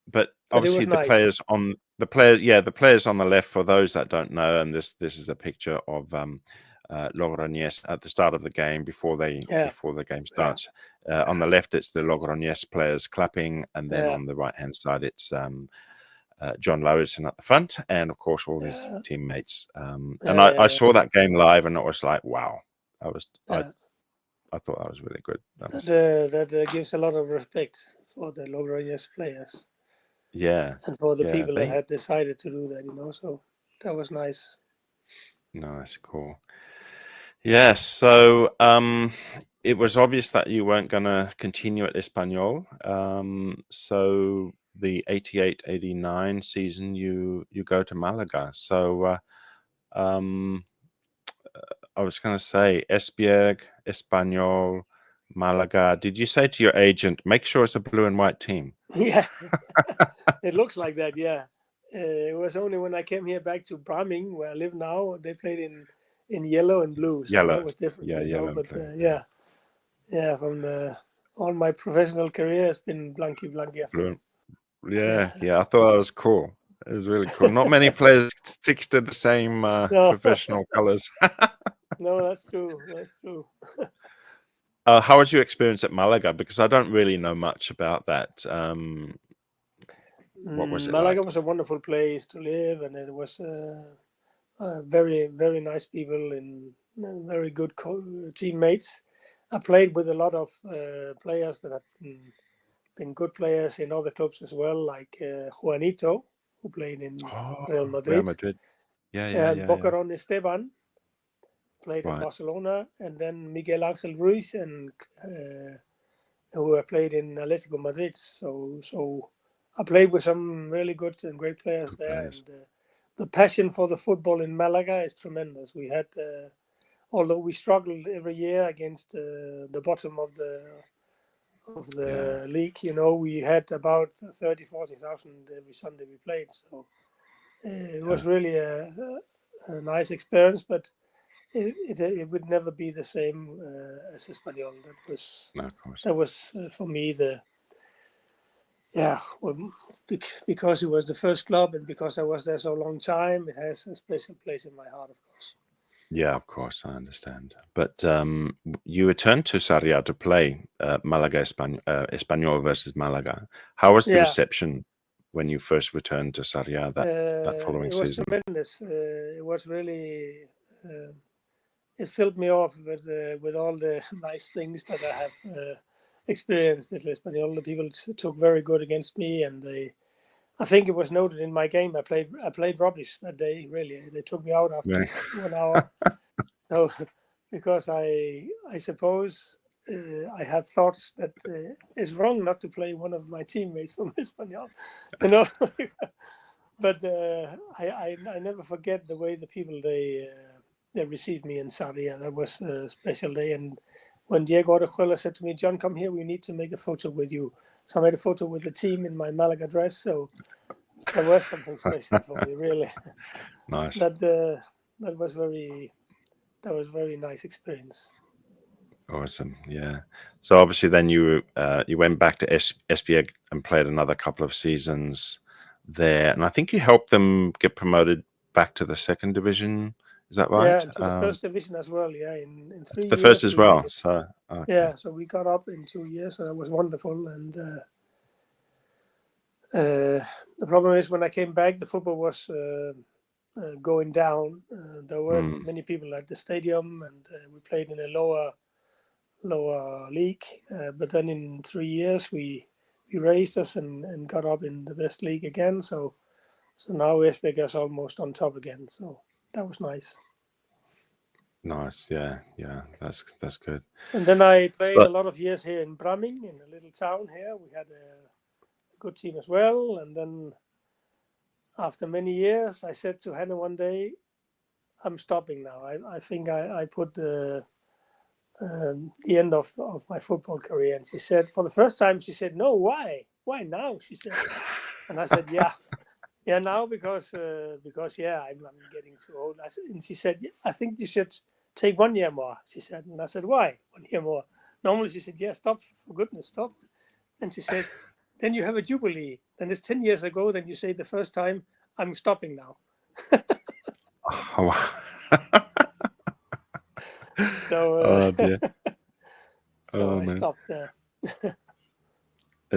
But obviously the players on the players on the left, for those that don't know, and this is a picture of Logroñés at the start of the game before the game starts. On the left, it's the Logroñés players clapping, and then on the right hand side, it's John Lauridsen at the front, and of course all his teammates. And I saw that game live, and it was like, wow, I thought that was really good. That gives a lot of respect for the Logroñés players. And for the people that had decided to do that, so that was nice. Nice, cool. Yes, so it was obvious that you weren't going to continue at Espanyol. So the 88-89 season, you go to Malaga. So I was going to say Esbjerg, Espanyol, Malaga. Did you say to your agent, make sure it's a blue and white team? Yeah, it looks like that, yeah. It was only when I came here back to Bramming, where I live now, they played in yellow and blue. So that was different. Yellow but blue. From all my professional career, it's been blanky. Blue. Yeah, I thought that was cool. It was really cool. Not many players sticks to the same professional colors. No, that's true. How was your experience at Malaga? Because I don't really know much about that. What was it Malaga like? was a wonderful place to live, and it was very, very nice people and very good teammates. I played with a lot of players that have been good players in other clubs as well, like Juanito, who played in Real Madrid. And Bocaron Esteban played in Barcelona, and then Miguel Angel Ruiz, and who played in Atletico Madrid. So I played with some really good and great players there, and the passion for the football in Malaga is tremendous. We had, although we struggled every year against the bottom of the league, we had about 30,000-40,000 every Sunday we played. So it was really a nice experience, but it would never be the same as Espanyol. That was for me Yeah, well, because it was the first club and because I was there so long time, it has a special place in my heart, of course. Yeah, of course, I understand. But you returned to Sarriá to play Malaga Espanyol versus Malaga. How was the Yeah, reception when you first returned to Sarriá that following it was season? tremendous. It was really, it filled me off with all the nice things that I have experienced at Espanyol. The people took very good against me, and I think it was noted in my game. I played rubbish that day. Really, they took me out after Really? 1 hour. So, because I suppose I have thoughts that it's wrong not to play one of my teammates from Espanyol, you know. But I never forget the way the people they received me in Sarria. That was a special day. And when Diego Orejuela said to me, "John, come here, we need to make a photo with you." So I made a photo with the team in my Malaga dress. So that was something special for me, really. Nice. That was very nice experience. Awesome. Yeah. So obviously then you went back to Esbjerg and played another couple of seasons there. And I think you helped them get promoted back to the second division. Is that right? Yeah, to the first division as well. Yeah, in 3 The years. first as well. So okay. Yeah, so we got up in 2 years, so that was wonderful. And the problem is when I came back, the football was going down. There weren't many people at the stadium, and we played in a lower league. But then in 3 years, we raised us and got up in the best league again. So now Esbjerg is almost on top again. So that was nice. Nice. Yeah. That's good. And then I played So- a lot of years here in Bramming, in a little town here. We had a good team as well. And then after many years, I said to Hannah one day, "I'm stopping now. I think I put the end of my football career." And she said, for the first time, she said, "No, why? Why now?" She said. And I said, "Yeah, now because yeah, I'm getting too old." And she said, "I think you should take 1 year more." She said, and I said, "Why 1 year more?" Normally she said, "Yeah, stop, for goodness, stop." And she said, "Then you have a jubilee. Then it's 10 years ago. Then you say the first time, I'm stopping now." Oh, wow. So Oh dear. so I man. stopped there.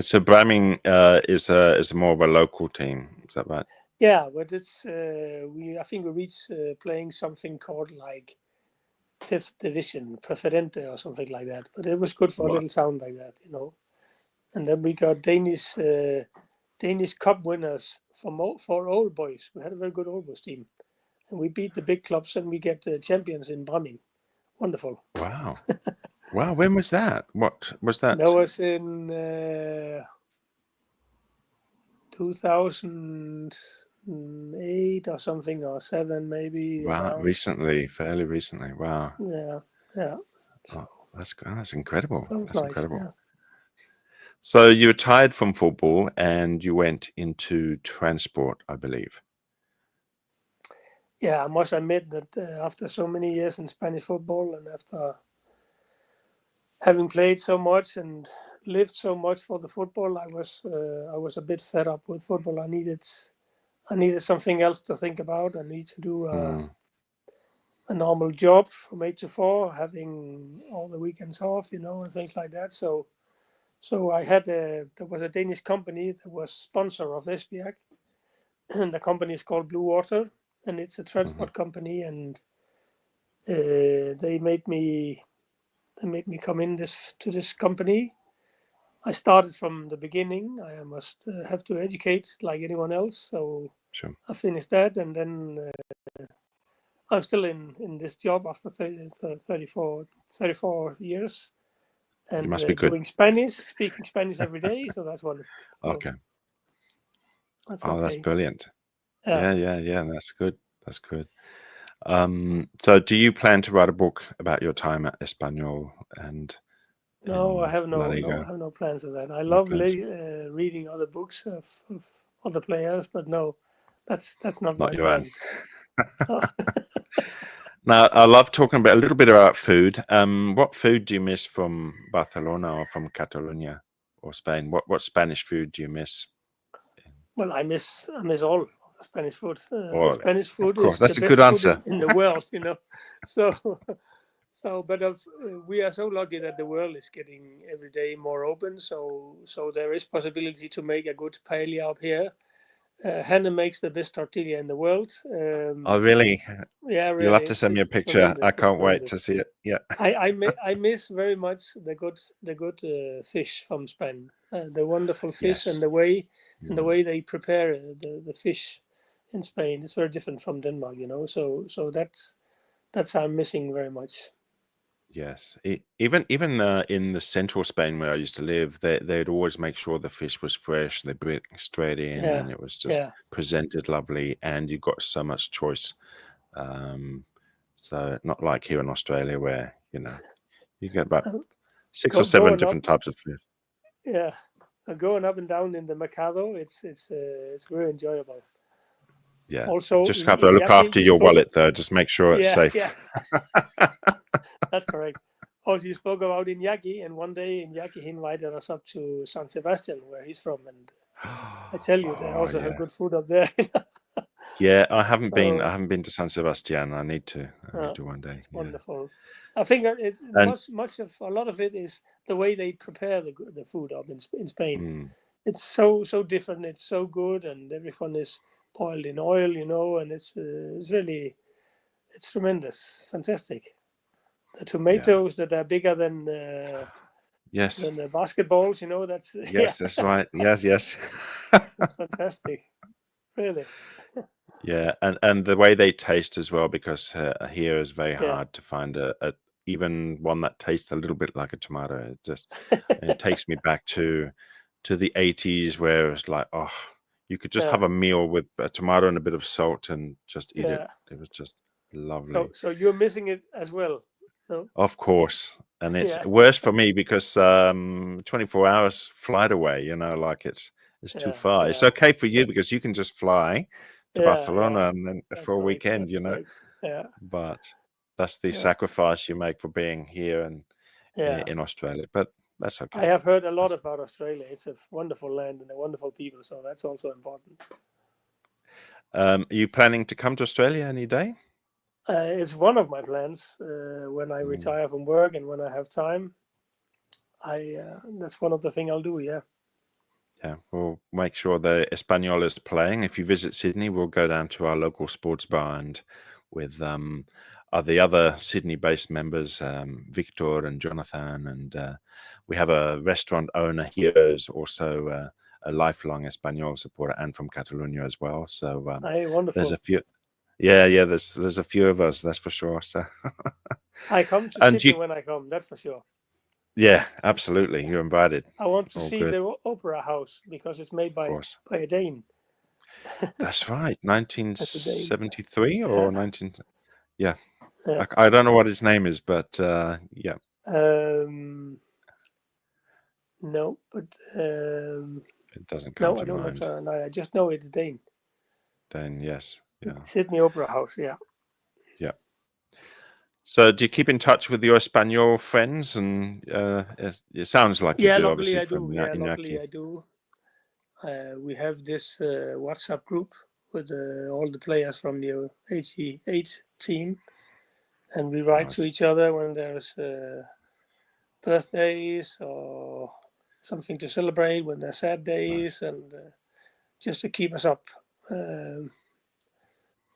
So Bramming is a more of a local team. Is that right? Yeah, but it's I think we reached playing something called like 5th division, Preferente or something like that. But it was good for a little sound like that, you know. And then we got Danish Cup winners for old boys. We had a very good old boys team, and we beat the big clubs, and we get the champions in Bramming. Wonderful. Wow. Wow. When was that? What was that? That was in 2008 or something, or 7 maybe. Wow. Around. Recently, fairly recently. Wow. Yeah. Oh, that's incredible. That was That's nice. incredible. Yeah. So you retired from football and you went into transport, I believe. Yeah, I must admit that after so many years in Spanish football and after having played so much and lived so much for the football, I was a bit fed up with football. I needed something else to think about. I need to do a normal job from 8 to 4, having all the weekends off, you know, and things like that. So I had there was a Danish company that was sponsor of Esbjerg, and the company is called Blue Water, and it's a transport company, and they made me come in to this company. I started from the beginning. I must have to educate like anyone else. So Sure. I finished that, and then I'm still in this job after 34 years, and You must be good. doing Spanish, speaking Spanish every day. So that's wonderful. So Okay. that's Oh, okay. that's brilliant. Yeah. Yeah. That's good. That's good. So do you plan to write a book about your time at Espanyol and No, I in have La no Liga? plans of that. I No love plans. reading other books of other players, but no, that's not my Not your own. plan. Now, I love talking a little bit about food. What food do you miss from Barcelona or from Catalonia or Spain? What Spanish food do you miss? Well, I miss all of the Spanish food. All The of it. Spanish Of food course, is that's the a good best food answer. in the world, So, but we are so lucky that the world is getting every day more open. So there is possibility to make a good paella up here. Hannah makes the best tortilla in the world. Oh, really? Yeah, You'll have really, to send me a it's picture. I tremendous. It's can't wait tremendous. to see it. Yeah. I miss very much the good fish from Spain. The wonderful fish and Yes. the way they prepare the fish in Spain is very different from Denmark. So that's I'm missing very much. Yes. Even in the central Spain where I used to live, they'd always make sure the fish was fresh. They bring it straight in, Yeah, and it was just yeah. presented lovely, and you got so much choice. So not like here in Australia where you get about 6 or 7 Going up, different types of food. yeah, going up and down in the Mercado, it's very enjoyable. Yeah. Also, Just in have to look Yaki, after you your spoke. wallet though. Just make sure it's Yeah, safe. yeah, that's correct. Also, you spoke about Iñaki, and one day Iñaki invited us up to San Sebastian, where he's from, and I tell you, they also have Yeah. good food up there. Yeah, I haven't been. So, I haven't been to San Sebastian. I need to. I need to one day. it's Yeah. wonderful. I think that And a lot of it is the way they prepare the food up in Spain. mm, It's so different. It's so good, and everyone is boiled in oil, and it's really tremendous, fantastic. The tomatoes that are bigger than yes, the basketballs, that's yes, that's right. Yes, yes. it's fantastic, really. Yeah, and the way they taste as well, because here is very Yeah. hard to find a even one that tastes a little bit like a tomato. It takes me back to the 80s where it's like, oh, you could just Yeah. have a meal with a tomato and a bit of salt and just eat it. Yeah. It was just lovely. So you're missing it as well, no? Of course. And it's Yeah. worse for me because 24 hours flight away, like it's too Yeah. far. It's Yeah. okay for you because you can just fly to Yeah. Barcelona and then That's for a correct. weekend, That's correct. Yeah. but that's the Yeah. sacrifice you make for being here and Yeah. in Australia. But that's I okay. have heard a lot about Australia. It's a wonderful land and a wonderful people, so that's also important. Are you planning to come to Australia any day? It's one of my plans when I retire from work and when I have time. That's one of the things I'll do. Yeah. Yeah, we'll make sure the Espanyol is playing. If you visit Sydney, we'll go down to our local sports bar and with the other Sydney-based members, Victor and Jonathan, and we have a restaurant owner here who's also a lifelong Espanyol supporter and from Catalonia as well. So Hey, wonderful. there's a few. Yeah, there's a few of us, that's for sure. So I come to and Sydney when I come. That's for sure. yeah, absolutely, you're invited. I want to All see good. the opera house because it's made Of by course. a Dane. That's right, 1973 Yeah. or 19. Yeah. Yeah. I don't know what his name is, but yeah. No, but It doesn't come no, to I don't mind. know. No, I just know it's Dane. Then yes, yeah, Sydney Opera House. Yeah. yeah. So do you keep in touch with your Espanyol friends? And it sounds like you Yeah, do, luckily obviously, I from do. Yeah, luckily Iñaki. I do. We have this WhatsApp group with all the players from the 88 team, and we write to Nice. each other when there's birthdays or something to celebrate, when there's sad days, and just to keep us up.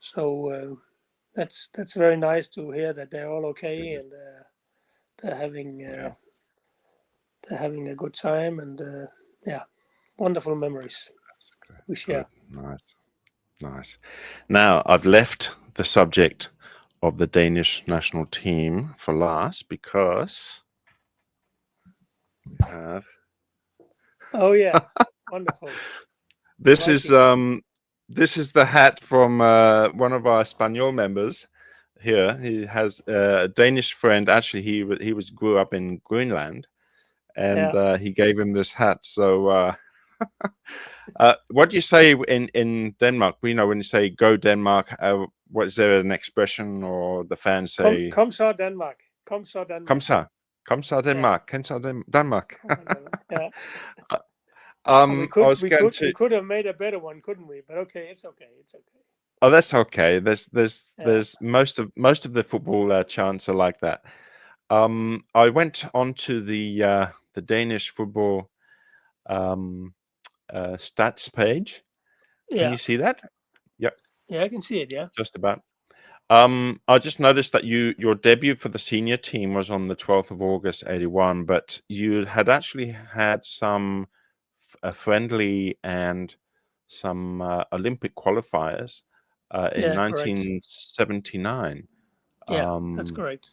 So that's very nice to hear that they're all okay and they're having a good time, and yeah, wonderful memories we share. Good. Nice. Now I've left the subject of the Danish national team for last because we have. Oh yeah, wonderful. This Viking. is the hat from one of our Espanyol members here. He has a Danish friend. Actually, he grew up in Greenland, and he gave him this hat. So, what do you say in Denmark? We know when you say "Go Denmark." What is there an expression, or the fans say Kom så Danmark. Kom så Danmark. "Kom så"? Kom så Denmark. Kom så Denmark. Yeah. I was going to. We could have made a better one, couldn't we? But okay, it's okay. It's okay. Oh, that's okay. There's most of the football chants are like that. I went onto the Danish football stats page. Can you see that? Yep. Yeah, I can see it. Yeah. Just about. I just noticed that your debut for the senior team was on the 12th of August, 81, but you had actually had some friendly and some Olympic qualifiers in 1979. Yeah, that's correct.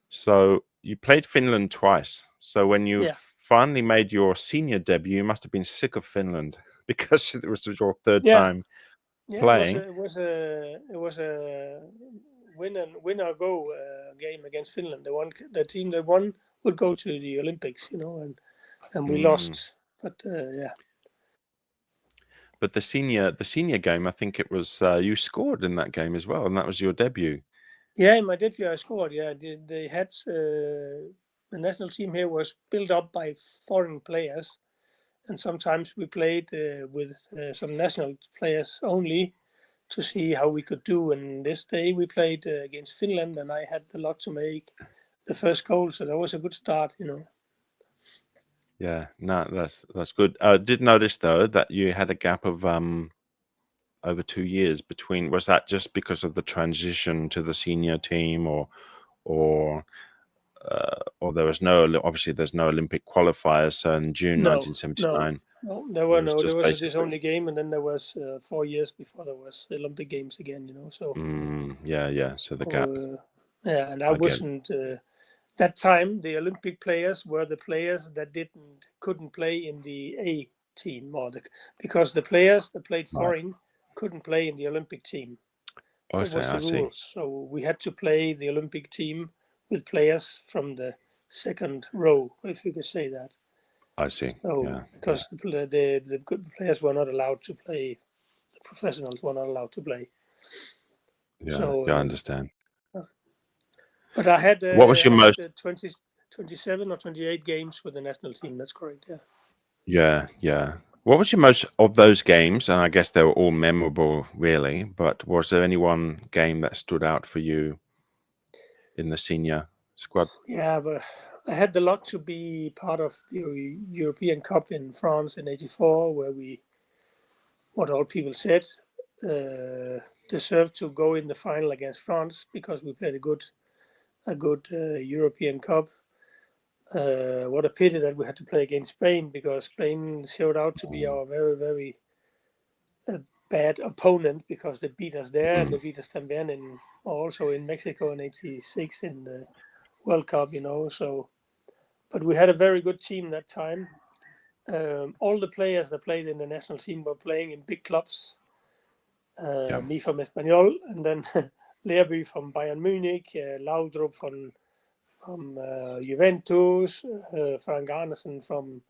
So you played Finland twice. So when you finally made your senior debut, you must have been sick of Finland because it was your third time playing. It was a win or go game against Finland. The team that won would go to the Olympics, and we lost. But But the senior game, I think it was you scored in that game as well, and that was your debut. Yeah, in my debut I scored. Yeah, they had the national team here was built up by foreign players, and sometimes we played with some national players only to see how we could do. And this day we played against Finland, and I had the luck to make the first goal, so that was a good start, Yeah, no, that's good. I did notice though that you had a gap of over 2 years between. Was that just because of the transition to the senior team, or there was obviously there's no Olympic qualifiers? So in June 1979, no, there were no. There was basically this only game, and then there was 4 years before there was Olympic Games again. So yeah. So the gap. And I wasn't. That time, the Olympic players were the players that couldn't play in the A team, because the players that played foreign couldn't play in the Olympic team. That was the rules. So we had to play the Olympic team with players from the second row, if you could say that. I see. So because the good players were not allowed to play, the professionals were not allowed to play. Yeah, I understand. But I had what was your most 27 or 28 games with the national team. That's correct. Yeah. What was your most of those games? And I guess they were all memorable, really. But was there any one game that stood out for you in the senior squad? Yeah, but I had the luck to be part of the European Cup in France in '84, where we, what all people said, deserved to go in the final against France because we played a good European Cup. What a pity that we had to play against Spain, because Spain showed out to be our very, very bad opponent, because they beat us there and they beat us también also in Mexico in '86 in the World Cup, So, but we had a very good team that time. All the players that played in the national team were playing in big clubs. Me from Espanyol, and then Lerby from Bayern Munich, Laudrup from Juventus, Frank Arnesen from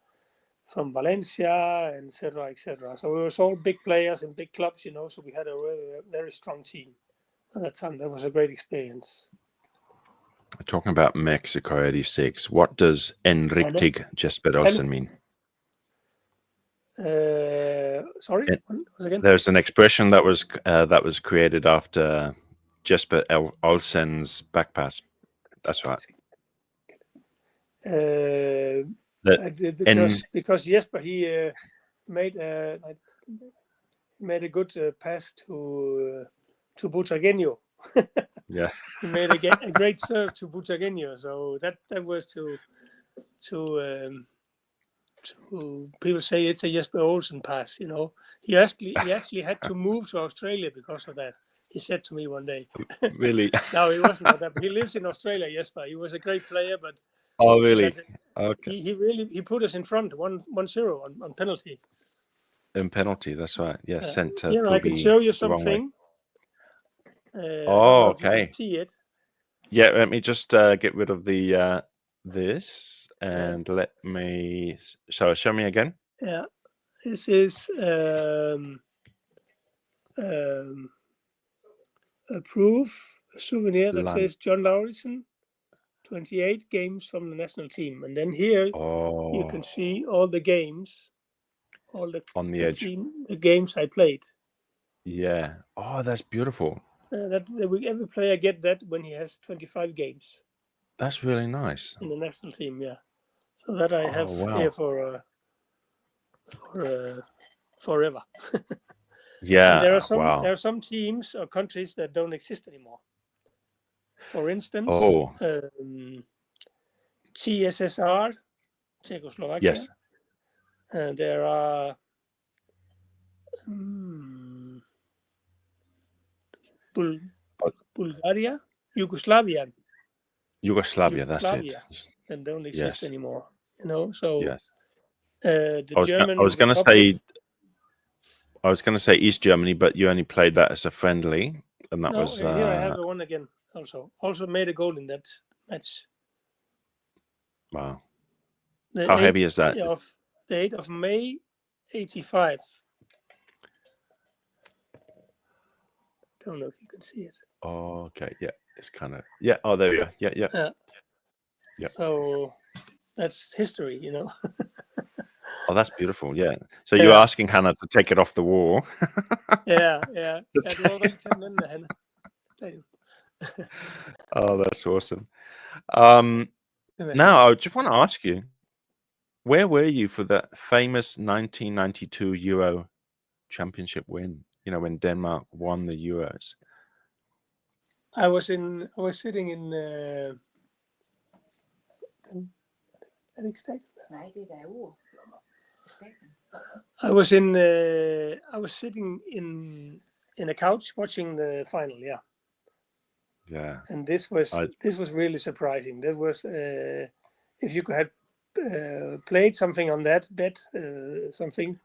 Valencia, etc., etc. So it was all big players in big clubs, So we had a very, very strong team at that time. That was a great experience. Talking about Mexico '86, what does en riktig Jesper Olsen mean? Sorry, again? There's an expression that was created after Jesper Olsen's back pass. That's right. Because Jesper, he made a good pass to Butragueño. Yeah, he made a great serve to Butragueño. So that was to people say it's a Jesper Olsen pass. He actually had to move to Australia because of that. He said to me one day. Really? No, he wasn't like that. But he lives in Australia, Jesper. He was a great player, but oh, really? Okay. He put us in front 1-0 on penalty. In penalty, that's right. Yeah, sent to I can show you something. Okay. See it. Yeah, let me just get rid of the this and let me. So show me again. Yeah, this is a souvenir that says John Lauridsen. 28 games from the national team, and then here you can Oh, see all the games, all the on the edge. the games I played. Yeah. Oh, that's beautiful. Every player get that when he has 25 games That's really nice. in the national team. Yeah, so that I have Oh, here wow. for forever. And Yeah. there Wow. are some teams or countries that don't exist anymore. For instance, Oh, TSSR, Czechoslovakia. yes. And there are Bulgaria, Yugoslavia, That's it. that don't exist Yes. anymore. You know, so Yes. the I was German going to Republic. say East Germany, but you only played that as a friendly, and that No, was here I have the one again. Also made a goal in that match. wow. The How heavy is that? The 8th of May, 85. Don't know if you can see it. Oh, okay. Yeah, it's kind of Oh, there we go. Yeah. Yeah. So that's history, you know. Oh, that's beautiful. Yeah. So you're asking Hannah to take it off the wall. Yeah. Oh, that's awesome. Now I just want to ask you, where were you for that famous 1992 Euro Championship win? You know, when Denmark won the Euros. I was sitting in I was sitting in a couch watching the final, yeah. Yeah. And this was really surprising. That was if you could have played something on that bet, something,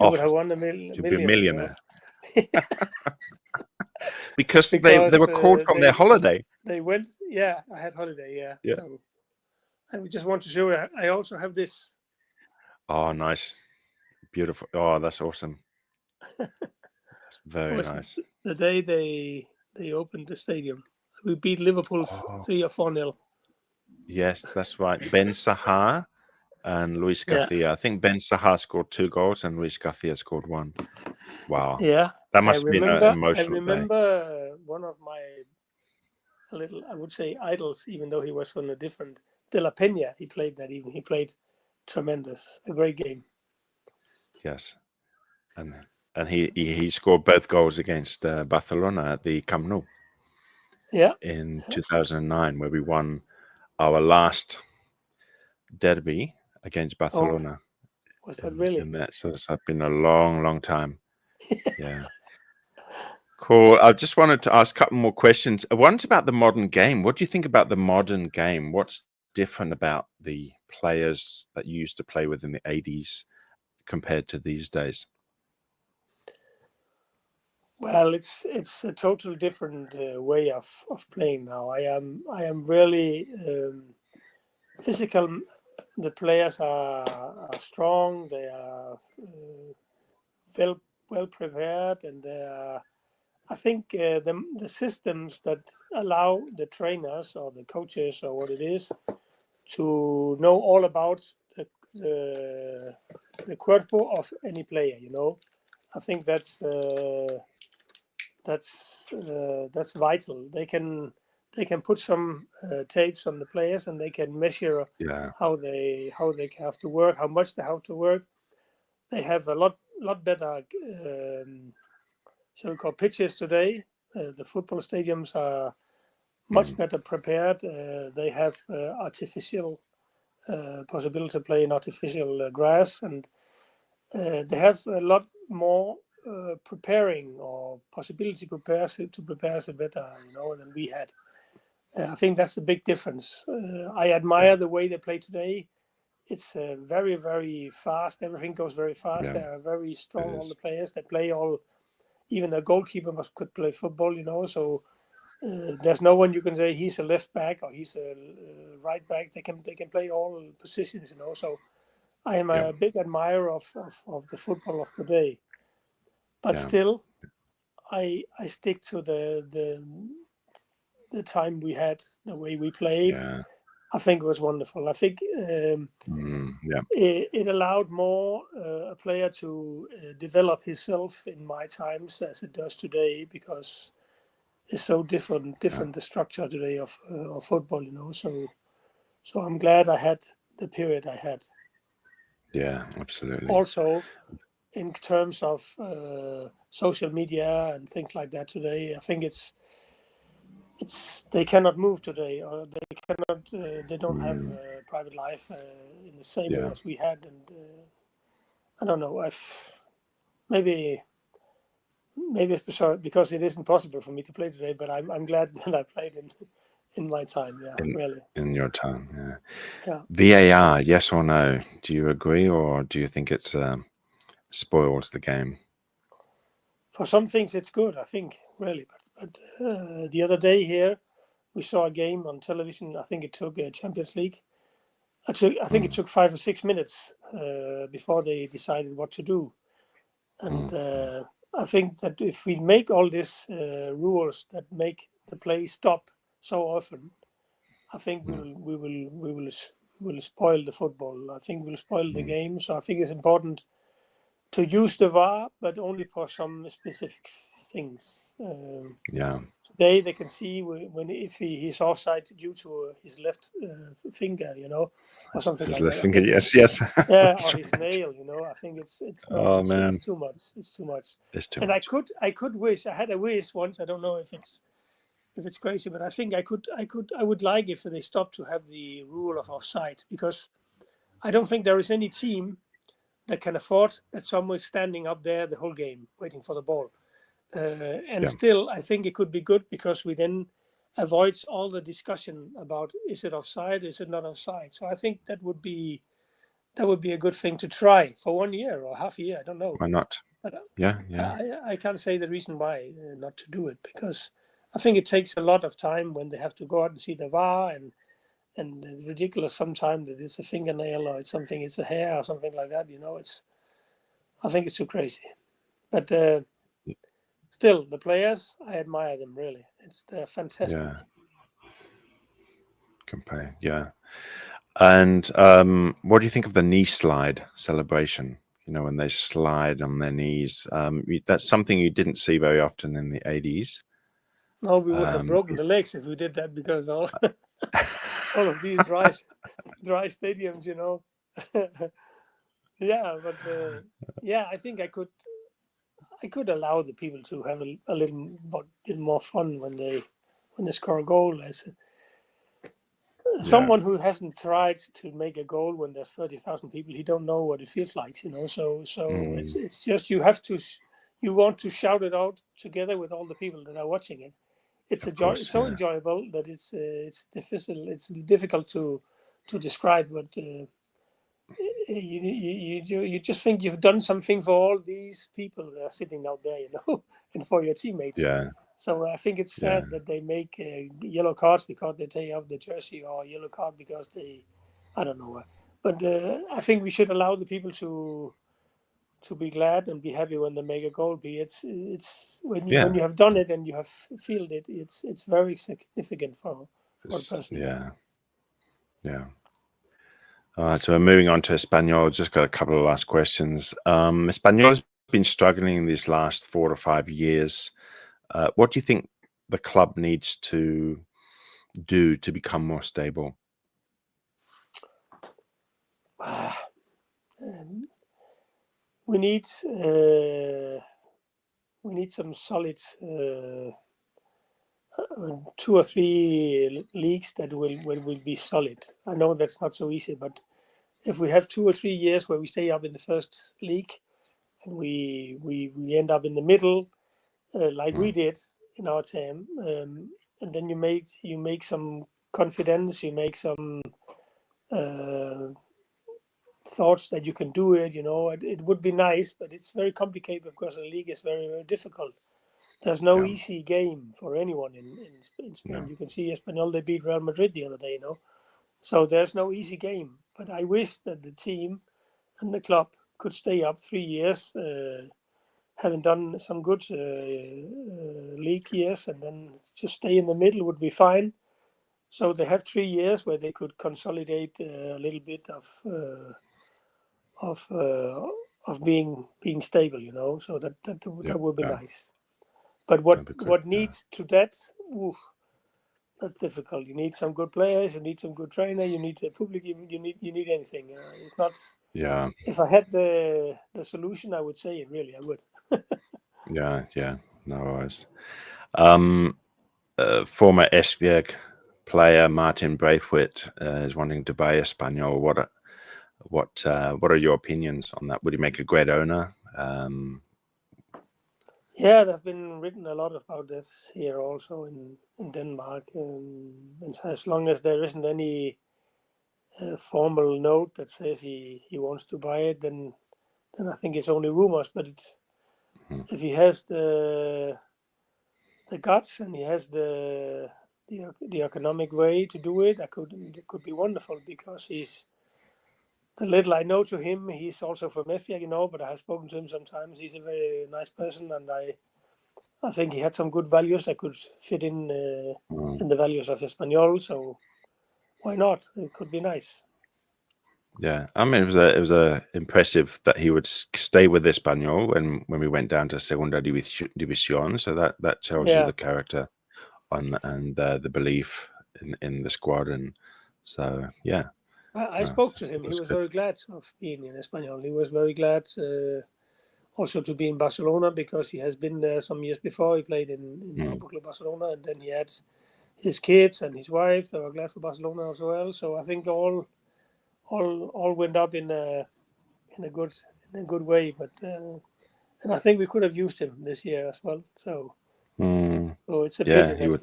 you would have won a million. You'd be a millionaire. You know? because they were called from their holiday. They went, yeah. I had holiday, yeah. Yeah. So I just want to show you. I also have this. Oh, nice, beautiful. Oh, that's awesome. That's very nice. The day they opened the stadium, we beat Liverpool 3 or 4-0. Yes, that's right. Ben Sahar and Luis Garcia. Yeah. I think Ben Sahar scored 2 goals and Luis Garcia scored 1. Wow. Yeah. That must have been an emotional I remember one of my I would say idols, even though he was from a different De La Peña. He played that even. He played tremendous. A great game. Yes. And he scored both goals against Barcelona at the Camp Nou. Yeah. In 2009, where we won our last derby against Barcelona. Was that really? So it's been a long time. Yeah. Cool. I just wanted to ask a couple more questions. One's about the modern game. What do you think about the modern game? What's different about the players that you used to play with in the 80s compared to these days? Well, it's a totally different way of playing now. I am really physical. The players are strong. They are well prepared, and I think the systems that allow the trainers or the coaches or what it is to know all about the cuerpo of any player. You know, I think that's vital. They can put some tapes on the players, and they can measure how they have to work, how much they have to work. They have a lot better shall we call pitches today. The football stadiums are much better prepared. They have artificial possibility to play in artificial grass, and they have a lot more preparing or possibility to prepare better, you know, than we had. I think that's the big difference. I admire the way they play today. It's very, very fast. Everything goes very fast. They are very strong, all the players. They play all. Even a goalkeeper could play football, you know. So there's no one you can say he's a left back or he's a right back. They can play all positions, you know. So I am a big admirer of the football of today. But still, I stick to the time we had, the way we played. I think it was wonderful. I think it allowed more a player to develop himself in my times as it does today, because it's so different the structure today of football, you know. So I'm glad I had the period I had. Yeah, absolutely. Also, in terms of social media and things like that today, I think it's they cannot move today, or they don't have a private life in the same way as we had, and I don't know. Maybe it's because it isn't possible for me to play today, but I'm glad that I played in my time. Yeah, really. In your time, Yeah. VAR, yes or no? Do you agree, or do you think it's spoils the game? For some things, it's good, I think, really. But the other day here, we saw a game on television. I think it took Champions League. I think it took 5 or 6 minutes before they decided what to do. And I think that if we make all these rules that make the play stop so often, I think we will spoil the football. I think we'll spoil the game. So I think it's important to use the VAR, but only for some specific things. Today they can see if he's offside due to his left finger, you know, or something his like left that. finger, yes. Yeah, or his nail, you know. I think it's not. Oh, it's too much. It's too much. It's too and much. I could wish. I had a wish once. I don't know if it's crazy, but I think I would like if they stopped to have the rule of offside, because I don't think there is any team that can afford that someone is standing up there the whole game waiting for the ball. Still, I think it could be good, because we then avoids all the discussion about is it offside, is it not offside. So I think that would be a good thing to try for 1 year or half a year. I don't know. Why not? But I can't say the reason why not to do it, because I think it takes a lot of time when they have to go out and see the VAR, and it's ridiculous sometimes that it's a fingernail or it's a hair or something like that. You know, I think it's too crazy. But still, the players, I admire them really. They're fantastic. Yeah. Compare, yeah. And what do you think of the knee slide celebration? You know, when they slide on their knees. That's something you didn't see very often in the 80s. No, we would have broken the legs if we did that, because all of these dry stadiums, you know. Yeah, but I think I could allow the people to have a little bit more fun when they score a goal. As someone who hasn't tried to make a goal when there's 30,000 people, he don't know what it feels like, you know. So it's just you want to shout it out together with all the people that are watching it. It's it's so enjoyable that it's difficult to describe, but you just think you've done something for all these people that are sitting out there, you know, and for your teammates. Yeah. So I think it's sad that they make yellow cards because they take off the jersey, or yellow card because I don't know. But I think we should allow the people to be glad and be happy when they make a goal. It's when you have done it and you have felt it. It's very significant for a person. Yeah. All right, so we're moving on to Espanyol. Just got a couple of last questions. Espanyol's been struggling these last 4 to 5 years. What do you think the club needs to do to become more stable? We need some solid 2 or 3 leagues that will be solid. I know that's not so easy, but if we have 2 or 3 years where we stay up in the first league and we end up in the middle, like we did in our time, and then you make some confidence, you make some thoughts that you can do it. You know, it would be nice, but it's very complicated because the league is very, very difficult. There's no easy game for anyone in Spain. No. You can see Espanyol, they beat Real Madrid the other day, you know. So there's no easy game. But I wish that the team and the club could stay up 3 years, having done some good league years, and then just stay in the middle would be fine. So they have 3 years where they could consolidate a little bit of being stable, you know. So that would be nice. But what needs to that? Oof, that's difficult. You need some good players. You need some good trainer. You need the public. You need anything. It's not. Yeah. If I had the solution, I would say it. Really, I would. Yeah. No worries. Former Esbjerg player Martin Braithwaite is wanting to buy Espanyol. What are your opinions on that? Would he make a great owner? Yeah, there's been written a lot about this here also in Denmark. And as long as there isn't any formal note that says he wants to buy it, then I think it's only rumors. But if he has the guts and he has the economic way to do it, it could be wonderful, because the little I know to him, he's also from Esbjerg, you know, but I have spoken to him sometimes. He's a very nice person, and I think he had some good values that could fit in the values of Espanyol. So why not? It could be nice. Yeah, I mean, it was impressive that he would stay with Espanyol when we went down to Segunda Division. So that tells you the character and the belief in the squad, and so yeah. I spoke to him. He was very glad of being in Espanyol. He was very glad also to be in Barcelona, because he has been there some years before. He played in Football Club Barcelona, and then he had his kids and his wife. They were glad for Barcelona as well. So I think all went up in a good way. But and I think we could have used him this year as well. So so it's a pity.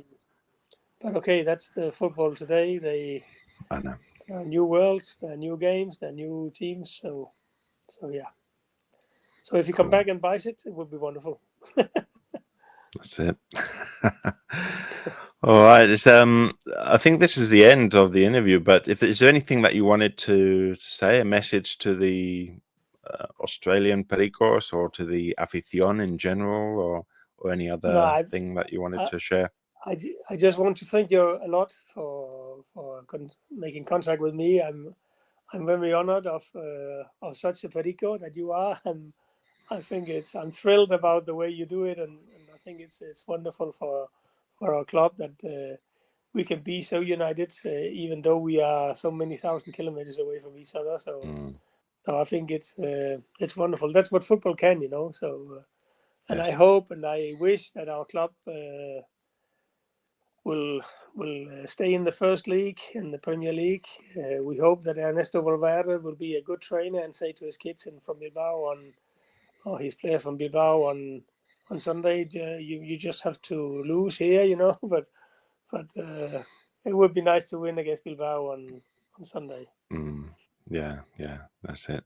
But okay, that's the football today. I know. There are new worlds, there are new games, there are new teams. So yeah. So if he come back and buys it, it would be wonderful. That's it. All right. I think this is the end of the interview. But is there anything that you wanted to say, a message to the Australian Pericos, or to the afición in general, or any other thing that you wanted to share? I just want to thank you a lot for making contact with me. I'm very honored of such a Perico that you are. I think I'm thrilled about the way you do it, and I think it's wonderful for our club that we can be so united, even though we are so many thousand kilometers away from each other. So I think it's wonderful. That's what football can, you know. So and I hope and I wish that our club will stay in the first league, in the Premier League. We hope that Ernesto Valverde will be a good trainer and say to his kids from Bilbao or his players from Bilbao on Sunday, you just have to lose here, you know. But it would be nice to win against Bilbao on Sunday. Yeah, that's it.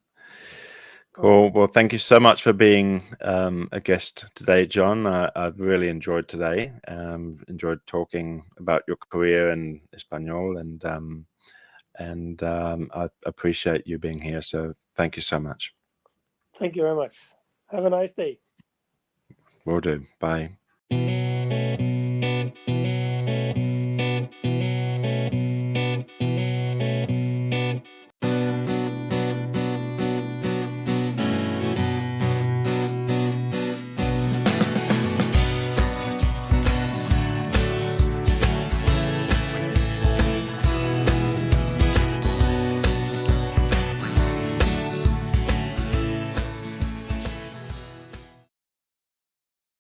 Cool. Well, thank you so much for being a guest today, John. I've really enjoyed today. Enjoyed talking about your career in Espanyol, and I appreciate you being here. So thank you so much. Thank you very much. Have a nice day. Will do. Bye.